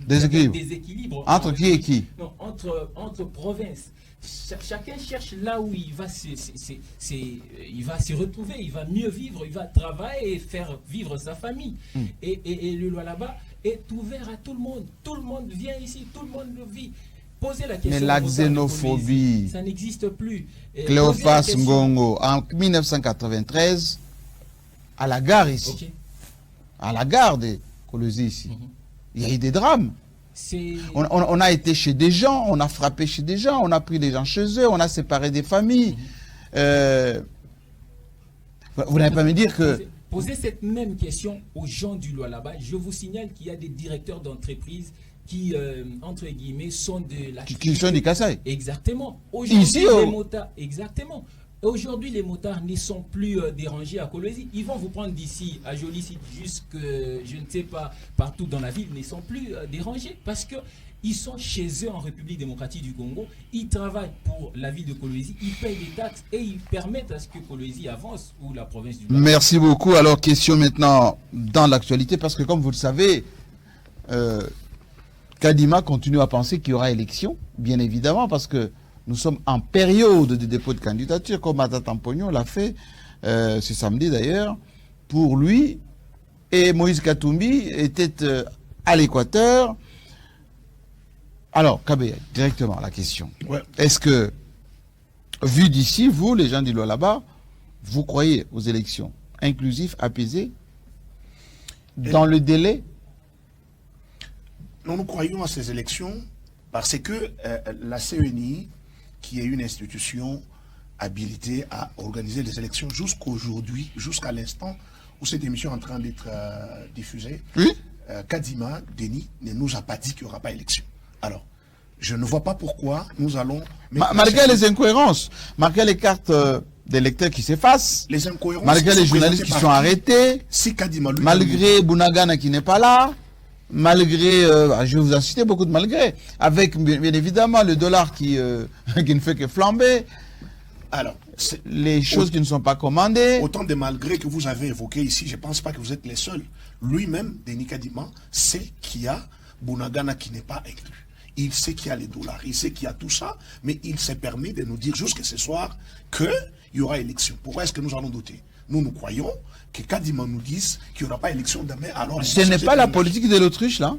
déséquilibre. Entre qui et qui? Non, entre provinces. Chacun cherche là où il va se retrouver, il va mieux vivre, il va travailler et faire vivre sa famille. Et le Lualaba est ouvert à tout le monde. Tout le monde vient ici, tout le monde le vit. Posez la question. Mais la xénophobie, ça n'existe plus. Cléophas Ngongo, en 1993, à la gare ici, à la gare de Kolwezi ici, il y a eu des drames. On a été chez des gens, on a frappé chez des gens, on a pris des gens chez eux, on a séparé des familles. Vous n'allez pas me dire que... Posez cette même question aux gens du Lualaba. Je vous signale qu'il y a des directeurs d'entreprise qui, entre guillemets, sont de la... Qui sont du Kasaï. Exactement. Aujourd'hui, les motards... Exactement. Aujourd'hui, les motards ne sont plus dérangés à Kolwezi. Ils vont vous prendre d'ici à Jolicite jusque, je ne sais pas, partout dans la ville, ne sont plus dérangés parce que ils sont chez eux en République démocratique du Congo. Ils travaillent pour la ville de Kolwezi. Ils payent des taxes et ils permettent à ce que Kolwezi avance ou la province du Nord. Merci beaucoup. Alors, question maintenant dans l'actualité parce que comme vous le savez, Kadima continue à penser qu'il y aura élection, bien évidemment, parce que nous sommes en période de dépôt de candidature, comme Matata Mpognon l'a fait ce samedi d'ailleurs, pour lui. Et Moïse Katumbi était à l'Équateur. Alors, Kabé, directement la question. Ouais. Est-ce que, vu d'ici, vous, les gens du Lualaba, vous croyez aux élections inclusives, apaisées, dans le délai? Nous croyons à ces élections parce que la CENI, qui est une institution habilitée à organiser les élections jusqu'aujourd'hui, jusqu'à l'instant où cette émission est en train d'être diffusée, oui. Kadima, Denis, ne nous a pas dit qu'il n'y aura pas élection. Alors, je ne vois pas pourquoi nous allons... Malgré les incohérences, malgré les cartes d'électeurs qui s'effacent, les incohérences, malgré les journalistes qui sont arrêtés, si Kadima, malgré Bunagana qui n'est pas là, malgré, je vais vous en citer beaucoup de malgré, avec bien évidemment le dollar qui ne fait que flamber, alors, les choses qui ne sont pas commandées. Autant de malgré que vous avez évoqué ici, je ne pense pas que vous êtes les seuls. Lui-même, Denis Kadima, sait qu'il y a Bunagana qui n'est pas inclus. Il sait qu'il y a les dollars, il sait qu'il y a tout ça, mais il s'est permis de nous dire jusqu'à ce soir qu'il y aura élection. Pourquoi est-ce que nous allons douter? Nous croyons que Kadima nous dise qu'il n'y aura pas élection demain. Alors, ce n'est pas la politique de l'Autriche, là?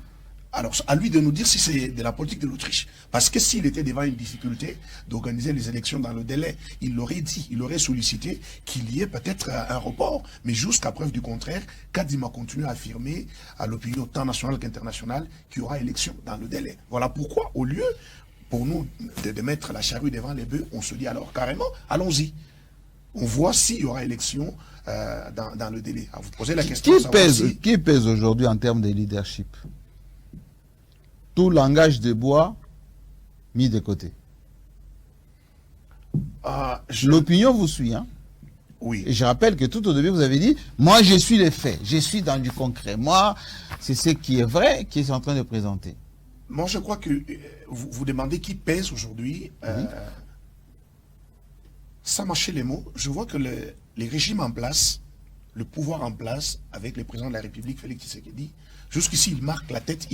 Alors, à lui de nous dire si c'est de la politique de l'Autriche. Parce que s'il était devant une difficulté d'organiser les élections dans le délai, il l'aurait dit, il aurait sollicité qu'il y ait peut-être un report. Mais jusqu'à preuve du contraire, Kadima continue à affirmer à l'opinion tant nationale qu'internationale qu'il y aura élection dans le délai. Voilà pourquoi, au lieu, pour nous, de mettre la charrue devant les bœufs, on se dit alors carrément, allons-y. On voit s'il y aura élection dans le délai. À vous poser la question. Qui pèse aujourd'hui en termes de leadership? Tout langage de bois mis de côté. L'opinion vous suit, hein? Oui. Et je rappelle que tout au début, vous avez dit, moi je suis les faits, je suis dans du concret. Moi, c'est ce qui est vrai qui est en train de présenter. Moi, je crois que vous demandez qui pèse aujourd'hui. Sans mâcher les mots, je vois que les régimes en place, le pouvoir en place, avec le président de la République, Félix Tshisekedi, jusqu'ici, il marque la tête,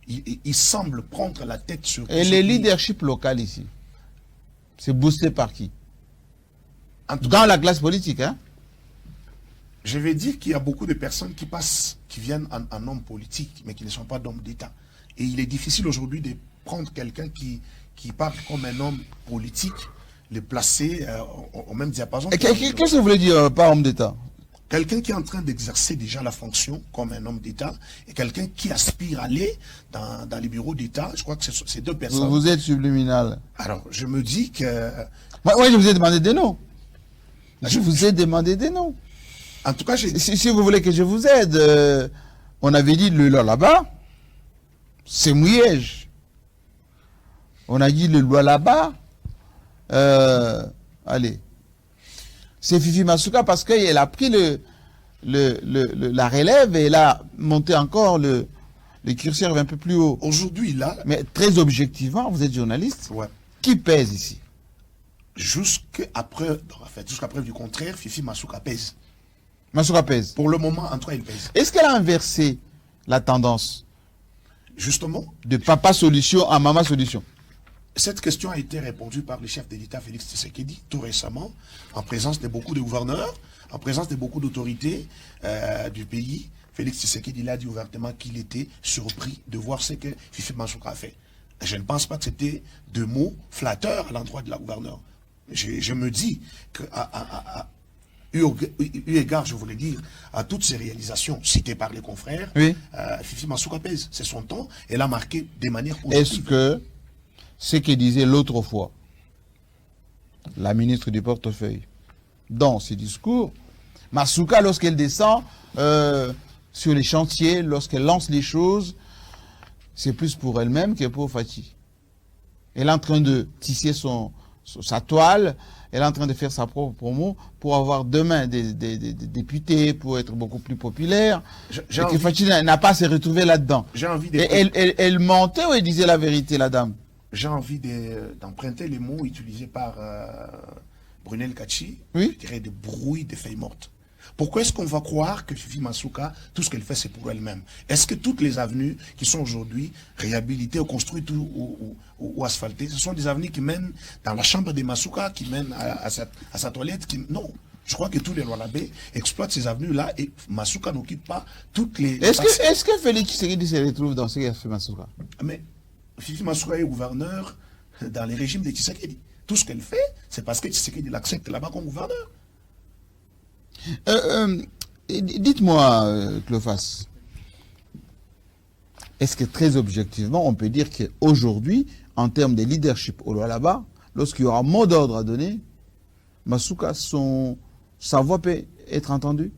il semble prendre la tête sur... Et le leadership local ici, c'est boosté par qui? Dans la classe politique, hein? Je vais dire qu'il y a beaucoup de personnes qui passent, qui viennent en homme politique, mais qui ne sont pas d'hommes d'État. Et il est difficile aujourd'hui de prendre quelqu'un qui parle comme un homme politique, le placer au même diapason. Qu'est-ce que vous voulez dire par homme d'État? Quelqu'un qui est en train d'exercer déjà la fonction comme un homme d'État et quelqu'un qui aspire à aller dans les bureaux d'État. Je crois que c'est deux personnes. Vous êtes subliminal. Alors, je me dis que... Moi, je vous ai demandé des noms. Je vous ai demandé des noms. En tout cas, si vous voulez que je vous aide, on avait dit le là-bas, c'est Mouyège. On a dit le loi là-bas, allez, c'est Fifi Masuka parce qu'elle a pris la relève et elle a monté encore le curseur un peu plus haut. Aujourd'hui, là... Mais très objectivement, vous êtes journaliste, ouais. Qui pèse ici? Jusqu'à preuve du contraire, Fifi Masuka pèse. Masuka pèse. Pour le moment, en tout cas, il pèse. Est-ce qu'elle a inversé la tendance? Justement. De papa solution à maman solution. Cette question a été répondue par le chef de l'État Félix Tshisekedi tout récemment, en présence de beaucoup de gouverneurs, en présence de beaucoup d'autorités du pays. Félix Tshisekedi l'a dit ouvertement qu'il était surpris de voir ce que Fifi Masuka a fait. Et je ne pense pas que c'était de mots flatteurs à l'endroit de la gouverneure. Je me dis que eu égard, je voulais dire, à toutes ces réalisations citées par les confrères, oui. Fifi Masuka pèse, c'est son temps, elle a marqué de manière positive. Est-ce que ce que disait l'autre fois la ministre du portefeuille dans ses discours, Masuka, lorsqu'elle descend sur les chantiers, lorsqu'elle lance les choses, c'est plus pour elle-même que pour Fatih. Elle est en train de tisser sa toile, elle est en train de faire sa propre promo pour avoir demain des députés, pour être beaucoup plus populaire. Et que Fatih n'a pas à se retrouver là-dedans. Elle mentait ou elle disait la vérité, la dame? J'ai envie d'emprunter les mots utilisés par Brunel Kachi, oui. Je dirais de bruit des feuilles mortes. Pourquoi est-ce qu'on va croire que Fifi Masuka, tout ce qu'elle fait, c'est pour elle-même? Est-ce que toutes les avenues qui sont aujourd'hui réhabilitées ou construites ou asphaltées, ce sont des avenues qui mènent dans la chambre de Masuka, qui mènent à sa toilette Non. Je crois que tous les Rwandais exploitent ces avenues-là et Masuka n'occupe pas toutes les... Est-ce que Félix Tshisekedi se retrouve dans ce qu'a fait Masuka? Mais Fifi Masuka est gouverneur dans les régimes de Tshisekedi. Tout ce qu'elle fait, c'est parce que Tshisekedi l'accepte là-bas comme gouverneur. Dites-moi, Cleophas, est-ce que très objectivement, on peut dire qu'aujourd'hui, en termes de leadership au là-bas, lorsqu'il y aura mot d'ordre à donner, Masuka, sa voix peut être entendue?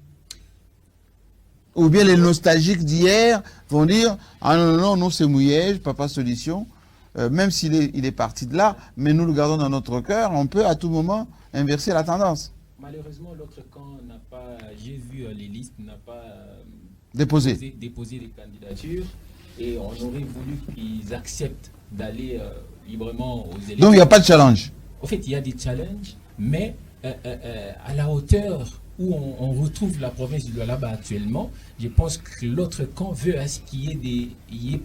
Ou bien les nostalgiques d'hier vont dire « Ah non, nous c'est Mouyège, papa solution ». Même s'il est parti de là, mais nous le gardons dans notre cœur, on peut à tout moment inverser la tendance. Malheureusement, l'autre camp n'a pas, j'ai vu les listes, n'a pas déposé des candidatures et on aurait voulu qu'ils acceptent d'aller librement aux élections. Donc il n'y a pas de challenge? En fait, il y a des challenges, mais à la hauteur où on retrouve la province du Lualaba actuellement, je pense que l'autre camp veut à ce qu'il y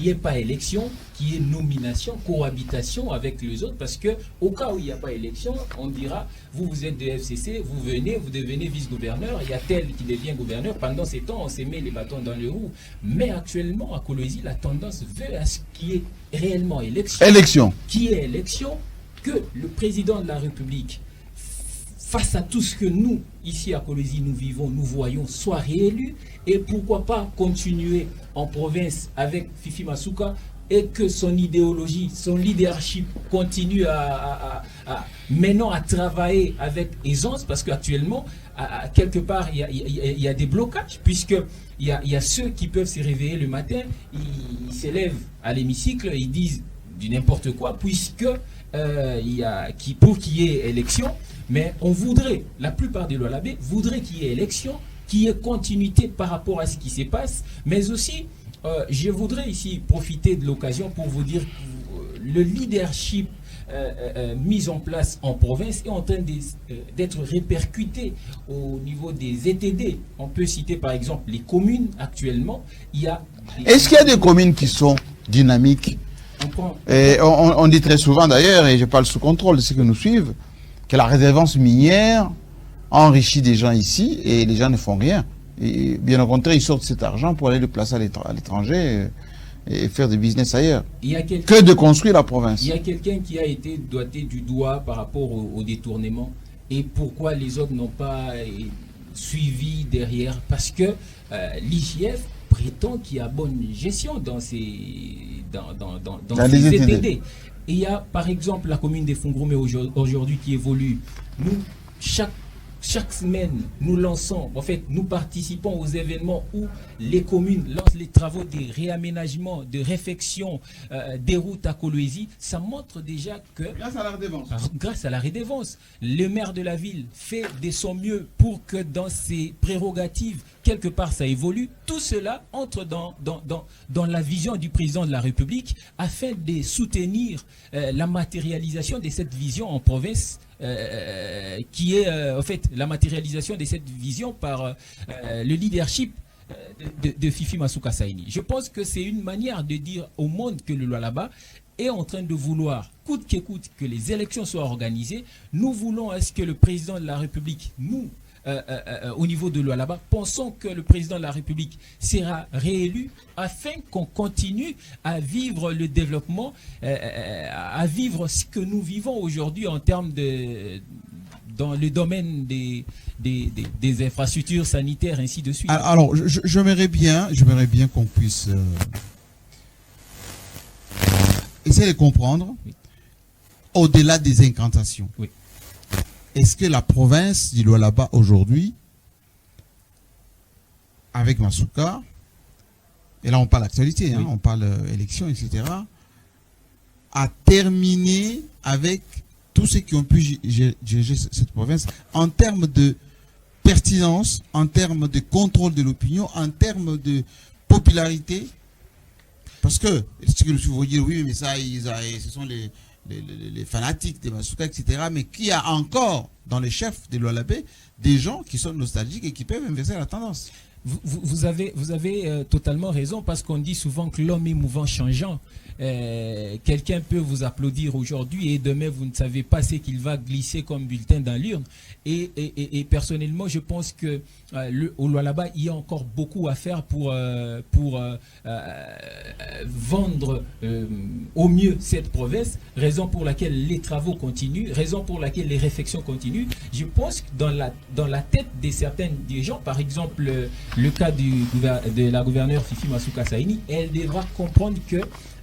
ait pas élection, qu'il y ait nomination, cohabitation avec les autres, parce que au cas où il n'y a pas élection, on dira, vous êtes de FCC, vous devenez vice-gouverneur, il y a tel qui devient gouverneur, pendant ces temps, on s'est mis les bâtons dans les roues. Mais actuellement, à Colosie, la tendance veut à ce qu'il y ait réellement élection. Qui est élection, que le président de la République, face à tout ce que nous, ici à Colosie, nous vivons, nous voyons, soit réélu, et pourquoi pas continuer en province avec Fifi Masuka, et que son idéologie, son leadership continue maintenant à travailler avec aisance, parce qu'actuellement, quelque part, il y a des blocages, puisqu'il y a ceux qui peuvent se réveiller le matin, ils s'élèvent à l'hémicycle, ils disent du n'importe quoi, puisque pour qu'il y ait élection. Mais on voudrait, la plupart des Lualabés voudraient qu'il y ait élection, qu'il y ait continuité par rapport à ce qui se passe, mais aussi Je voudrais ici profiter de l'occasion pour vous dire que le leadership mis en place en province est en train d'être répercuté au niveau des ETD. On peut citer par exemple les communes actuellement. Est-ce qu'il y a des communes qui sont dynamiques? Et on dit très souvent d'ailleurs, et je parle sous contrôle de ceux que nous suivent, que la réservance minière enrichit des gens ici et les gens ne font rien. Et bien au contraire, ils sortent cet argent pour aller le placer à l'étranger et faire du business ailleurs. Que de construire la province. Il y a quelqu'un qui a été doigté du doigt par rapport au détournement. Et pourquoi les autres n'ont pas suivi derrière? Parce que l'IGF prétend qu'il y a bonne gestion dans ces ETD. Et il y a par exemple la commune des Fongourmé aujourd'hui qui évolue. Nous, chaque semaine, nous lançons, en fait, nous participons aux événements où les communes lancent les travaux de réaménagement, de réfection des routes à Kolwezi. Ça montre déjà que... Grâce à la redevance. Grâce à la redevance. Le maire de la ville fait de son mieux pour que dans ses prérogatives, quelque part, ça évolue. Tout cela entre dans la vision du président de la République afin de soutenir la matérialisation de cette vision en province. Qui est en fait la matérialisation de cette vision par le leadership de Fifi Masuka Saini. Je pense que c'est une manière de dire au monde que le Lualaba est en train de vouloir, coûte que coûte, que les élections soient organisées. Nous voulons à ce que le président de la République, nous, au niveau de Lualaba, pensons que le président de la République sera réélu afin qu'on continue à vivre le développement, à vivre ce que nous vivons aujourd'hui en termes dans le domaine des infrastructures sanitaires, ainsi de suite. Alors, j'aimerais bien qu'on puisse essayer de comprendre, oui, au-delà des incantations. Oui. Est-ce que la province du Lualaba aujourd'hui, avec Masuka, et là on parle actualité, oui, hein, on parle élection, etc., a terminé avec tous ceux qui ont pu gérer cette province en termes de pertinence, en termes de contrôle de l'opinion, en termes de popularité? Parce que, ce que je veux dire, oui, mais ça, ce sont les fanatiques de Masuka, etc. Mais qui a encore dans les chefs de l'Oualaba des gens qui sont nostalgiques et qui peuvent inverser la tendance? Vous avez totalement raison, parce qu'on dit souvent que l'homme est mouvant, changeant. Quelqu'un peut vous applaudir aujourd'hui et demain vous ne savez pas ce qu'il va glisser comme bulletin dans l'urne. Et personnellement, je pense que au Lualaba, il y a encore beaucoup à faire pour vendre au mieux cette province, raison pour laquelle les travaux continuent, raison pour laquelle les réflexions continuent. Je pense que dans la tête de certains dirigeants, par exemple le cas de la gouverneure Fifi Masuka Saini, elle devra comprendre que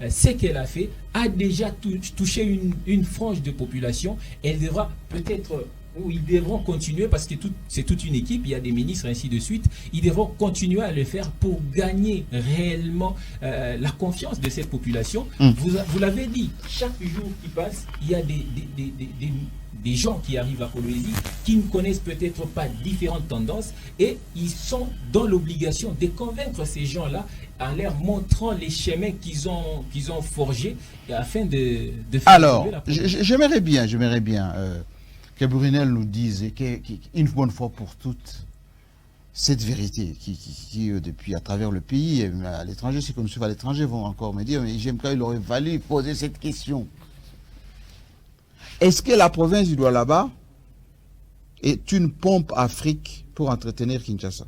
ce qu'elle a fait a déjà touché une frange de population. Elle devra peut-être, ou ils devront continuer, parce que c'est toute une équipe, il y a des ministres, ainsi de suite, ils devront continuer à le faire pour gagner réellement la confiance de cette population. Vous l'avez dit, chaque jour qui passe, il y a des gens qui arrivent à Kolwezi qui ne connaissent peut-être pas différentes tendances, et ils sont dans l'obligation de convaincre ces gens-là en leur montrant les chemins qu'ils ont forgés afin de faire. Alors, j'aimerais bien que Brunel nous dise une bonne fois pour toutes cette vérité qui depuis à travers le pays, à l'étranger, ceux qui nous suivent à l'étranger vont encore me dire, mais j'aimerais, il aurait fallu poser cette question. Est-ce que la province du Lualaba est une pompe Afrique pour entretenir Kinshasa?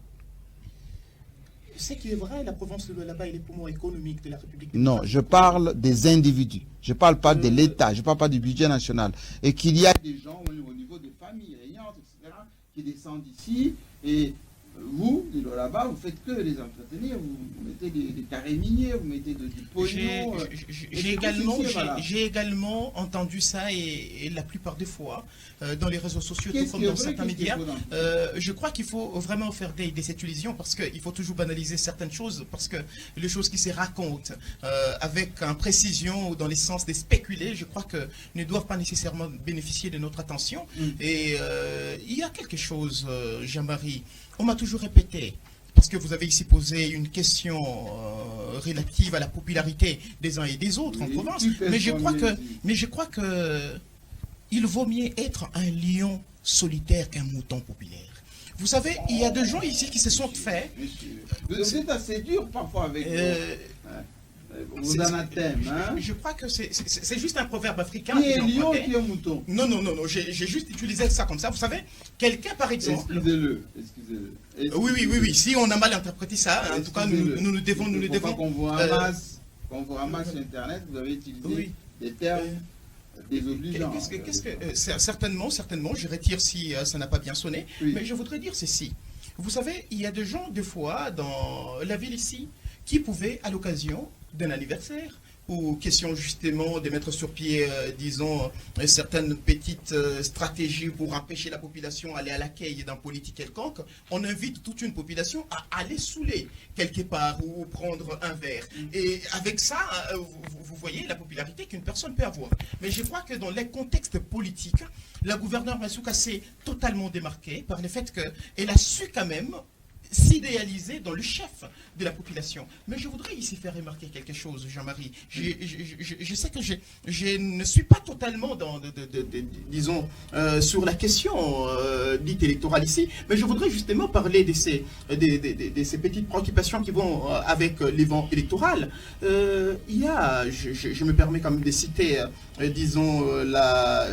Ce qui est vrai, la province de Lualaba est les poumons économiques de la République. Non, je parle des individus. Je ne parle pas de l'État, je ne parle pas du budget national. Et qu'il y a des gens au niveau des familles régnantes, etc., qui descendent ici, et vous, de Lualaba, vous faites que les entretenir, vous mettez des carrés miniers, vous mettez du pognon. J'ai également entendu ça, et la plupart des fois, dans les réseaux sociaux, tout comme dans certains médias. Je crois qu'il faut vraiment faire de cette illusion, parce qu'il faut toujours banaliser certaines choses, parce que les choses qui se racontent avec précision ou dans les sens de spéculer, je crois que ne doivent pas nécessairement bénéficier de notre attention. Et il y a quelque chose, Jean-Marie, on m'a toujours répété, parce que vous avez ici posé une question relative à la popularité des uns et des autres en province. Mais je crois que il vaut mieux être un lion solitaire qu'un mouton populaire. Vous savez, il y a des gens ici qui se sont faits... Vous êtes assez dur parfois avec vos anathèmes. Hein? Je crois que c'est juste un proverbe africain. Qui est lion, qui est mouton? Non, j'ai juste utilisé ça comme ça. Vous savez, quelqu'un par exemple... Excusez-le. Oui. Si on a mal interprété ça, en tout cas, nous devons... Quand vous ramasse sur Internet, vous avez utilisé des termes... Certainement, je retire si ça n'a pas bien sonné, mais je voudrais dire ceci. Vous savez, il y a des gens, des fois, dans la ville ici, qui pouvaient, à l'occasion d'un anniversaire, ou question justement de mettre sur pied, disons, certaines petites stratégies pour empêcher la population d'aller à l'accueil d'un politique quelconque, on invite toute une population à aller saouler quelque part ou prendre un verre. Et avec ça, vous voyez la popularité qu'une personne peut avoir. Mais je crois que dans les contextes politiques, la gouverneure Mansouka s'est totalement démarquée par le fait qu'elle a su quand même s'idéaliser dans le chef de la population. Mais je voudrais ici faire remarquer quelque chose, Jean-Marie. Je sais que je ne suis pas totalement disons, sur la question dite électorale ici, mais je voudrais justement parler de ces petites préoccupations qui vont avec les vents électoraux. Il y a, je me permets quand même de citer, disons, la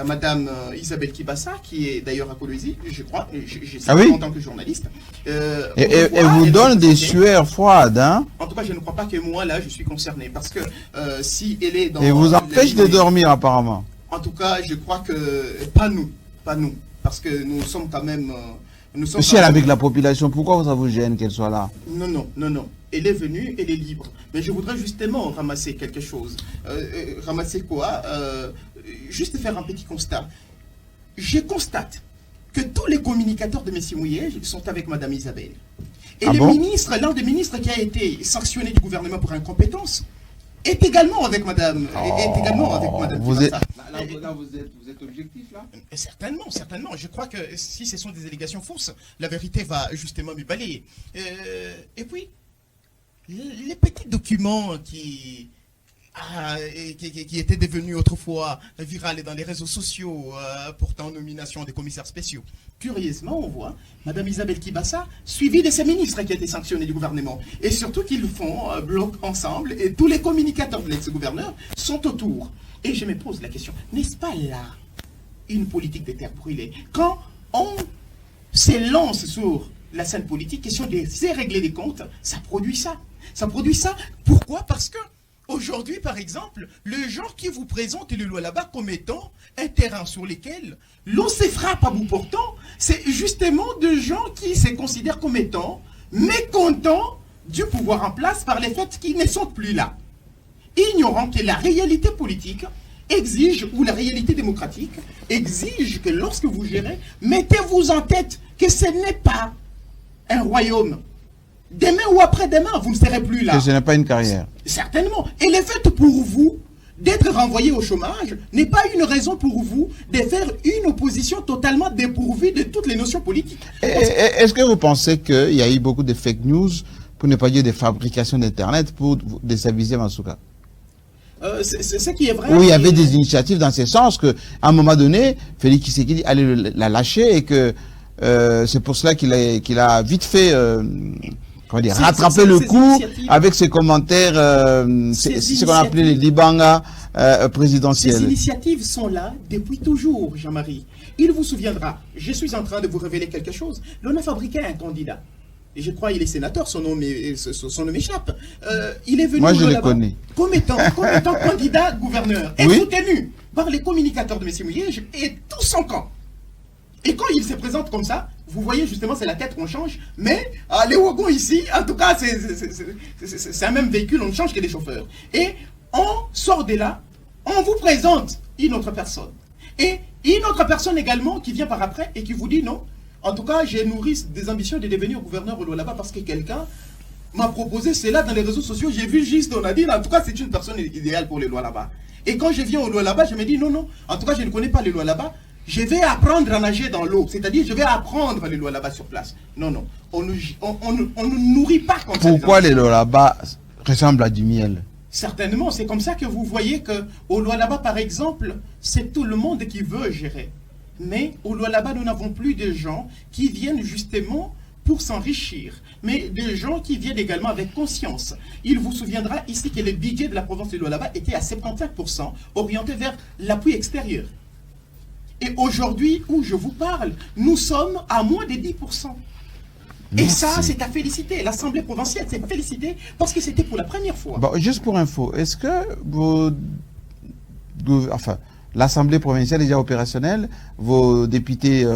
madame Isabelle Kibassa, qui est d'ailleurs à Colosie, je crois, en tant que journaliste. Et vous donne des sueurs froides, hein? En tout cas, je ne crois pas que moi, là, je suis concerné. Parce que si elle est dans... Et vous empêche de dormir, apparemment. En tout cas, je crois que... Pas nous. Parce que nous sommes quand même... Si elle est avec la population, pourquoi ça vous gêne qu'elle soit là? Non. Elle est venue, elle est libre. Mais je voudrais justement ramasser quelque chose. Ramasser quoi? Juste faire un petit constat. Je constate que tous les communicateurs de Messie Mouillé sont avec Madame Isabelle. Et l'un des ministres qui a été sanctionné du gouvernement pour incompétence est également avec Madame. Vous êtes objectif là? Certainement. Je crois que si ce sont des allégations fausses, la vérité va justement me balayer. Et puis, les petits documents qui était devenu autrefois viral dans les réseaux sociaux, portant nomination des commissaires spéciaux. Curieusement, on voit Mme Isabelle Kibassa suivie de ses ministres qui a été sanctionnés du gouvernement. Et surtout qu'ils font bloc ensemble et tous les communicateurs de l'ex-gouverneur sont autour. Et je me pose la question, n'est-ce pas là une politique des terres brûlées? Quand on s'élance sur la scène politique, question de régler des comptes, ça produit ça. Pourquoi? Parce que aujourd'hui, par exemple, le genre qui vous présente le Lualaba comme étant un terrain sur lequel l'on se frappe à bout portant, c'est justement des gens qui se considèrent comme étant mécontents du pouvoir en place par les faits qui ne sont plus là. Ignorant que la réalité politique exige, ou la réalité démocratique exige que lorsque vous gérez, mettez-vous en tête que ce n'est pas un royaume. Demain ou après-demain, vous ne serez plus là. Que ce n'est pas une carrière. Certainement. Et le fait pour vous d'être renvoyé au chômage n'est pas une raison pour vous de faire une opposition totalement dépourvue de toutes les notions politiques. Est-ce que vous pensez qu'il y a eu beaucoup de fake news, pour ne pas dire des fabrications d'Internet, pour déstabiliser Mansouka? C'est ce qui est vrai. Oui, il y avait des initiatives dans ce sens qu'à un moment donné, Félix Tshisekedi allait la lâcher et que c'est pour cela qu'il a vite fait... rattraper le coup avec ses commentaires, c'est ce qu'on appelait les Libanga présidentiels. Ces initiatives sont là depuis toujours, Jean-Marie. Il vous souviendra, je suis en train de vous révéler quelque chose. L'on a fabriqué un candidat. Et je crois qu'il est sénateur, son nom m'échappe. Il est venu... Moi, je le connais. Comme étant candidat gouverneur. Et soutenu par les communicateurs de Messie Mouillé et tout son camp. Et quand il se présente comme ça, vous voyez justement, c'est la tête qu'on change. Mais les wagons ici, en tout cas, c'est un même véhicule, on ne change que les chauffeurs. Et on sort de là, on vous présente une autre personne. Et une autre personne également qui vient par après et qui vous dit non. En tout cas, j'ai nourri des ambitions de devenir gouverneur au Lualaba parce que quelqu'un m'a proposé cela dans les réseaux sociaux. J'ai vu juste, on a dit, en tout cas, c'est une personne idéale pour les Lualaba. Et quand je viens au Lualaba, je me dis non. En tout cas, je ne connais pas les Lualaba. je vais apprendre à nager dans l'eau, c'est-à-dire je vais apprendre les lois là-bas sur place. Non, non, on ne nourrit pas comme ça. Pourquoi les lois là-bas ressemblent à du miel? Certainement, c'est comme ça que vous voyez qu'au Lualaba, par exemple, c'est tout le monde qui veut gérer. Mais au Lualaba, nous n'avons plus de gens qui viennent justement pour s'enrichir, mais des gens qui viennent également avec conscience. Il vous souviendra ici que le budget de la province de Lualaba était à 75% orienté vers l'appui extérieur. Et aujourd'hui, où je vous parle, nous sommes à moins de 10%. Et Merci. ça, c'est à féliciter. L'Assemblée provinciale s'est félicitée parce que c'était pour la première fois. Bon, juste pour info, est-ce que l'Assemblée provinciale est déjà opérationnelle? Vos députés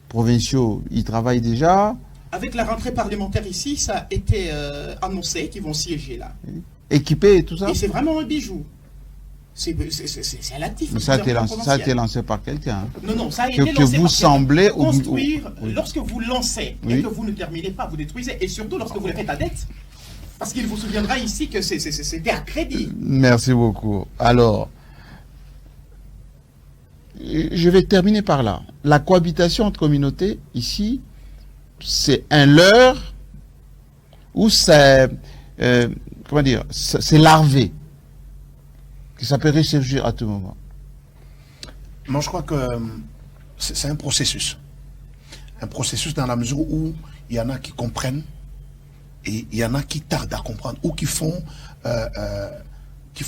provinciaux, ils travaillent déjà? Avec la rentrée parlementaire ici, ça a été annoncé qu'ils vont siéger là. Équipés et tout ça? Et c'est vraiment un bijou. C'est à l'actif. Mais ça a été lancé par quelqu'un. Hein. Non, non, ça a Que été lancé vous par semblez construire, oui. lorsque vous lancez Oui. et que vous ne terminez pas, vous détruisez. Et surtout lorsque vous le faites à dette. Parce qu'il vous souviendra ici que c'était à crédit. Merci beaucoup. Alors, je vais terminer par là. La cohabitation entre communautés, ici, c'est un leurre ou c'est, comment dire, c'est larvé, que ça peut ressurgir à tout moment. Moi, je crois que c'est un processus. Un processus dans la mesure où il y en a qui comprennent et il y en a qui tardent à comprendre ou qui font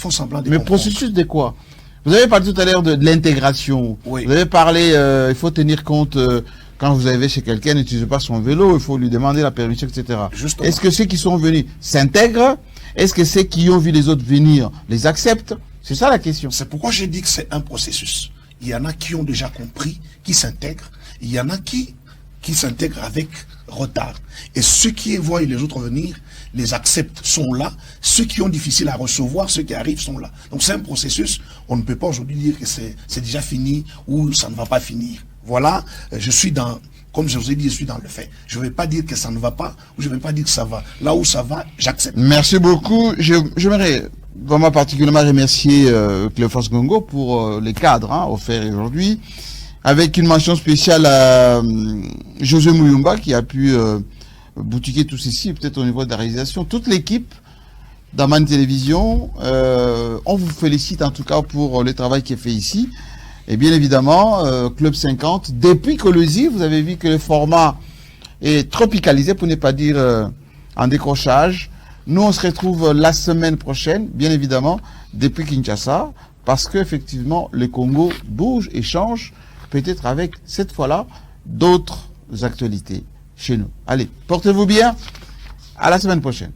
semblant de Mais comprendre. processus de quoi? Vous avez parlé tout à l'heure de l'intégration. Oui. Vous avez parlé, il faut tenir compte, quand vous arrivez chez quelqu'un, n'utilisez pas son vélo, il faut lui demander la permission, etc. Justement. Est-ce que ceux qui sont venus s'intègrent? Est-ce que ceux qui ont vu les autres venir les acceptent? C'est ça la question. C'est pourquoi j'ai dit que c'est un processus. Il y en a qui ont déjà compris, qui s'intègrent. Il y en a qui s'intègrent avec retard. Et ceux qui voient les autres venir, les acceptent, sont là. Ceux qui ont difficile à recevoir, ceux qui arrivent sont là. Donc c'est un processus. On ne peut pas aujourd'hui dire que c'est déjà fini ou ça ne va pas finir. Voilà, je suis dans, comme je vous ai dit, je suis dans le fait. Je ne vais pas dire que ça ne va pas ou je ne vais pas dire que ça va. Là où ça va, j'accepte. Merci beaucoup. J'aimerais vraiment particulièrement remercier Cléophas Gongo pour les cadres offerts aujourd'hui, avec une mention spéciale à José Mouyumba qui a pu boutiquer tout ceci, peut-être au niveau de la réalisation. Toute l'équipe d'Aman Télévision, on vous félicite en tout cas pour le travail qui est fait ici. Et bien évidemment, Club 50, depuis Colosi, vous avez vu que le format est tropicalisé, pour ne pas dire en décrochage. Nous, on se retrouve la semaine prochaine, bien évidemment, depuis Kinshasa, parce qu'effectivement, le Congo bouge et change, peut-être avec, cette fois-là, d'autres actualités chez nous. Allez, portez-vous bien, à la semaine prochaine.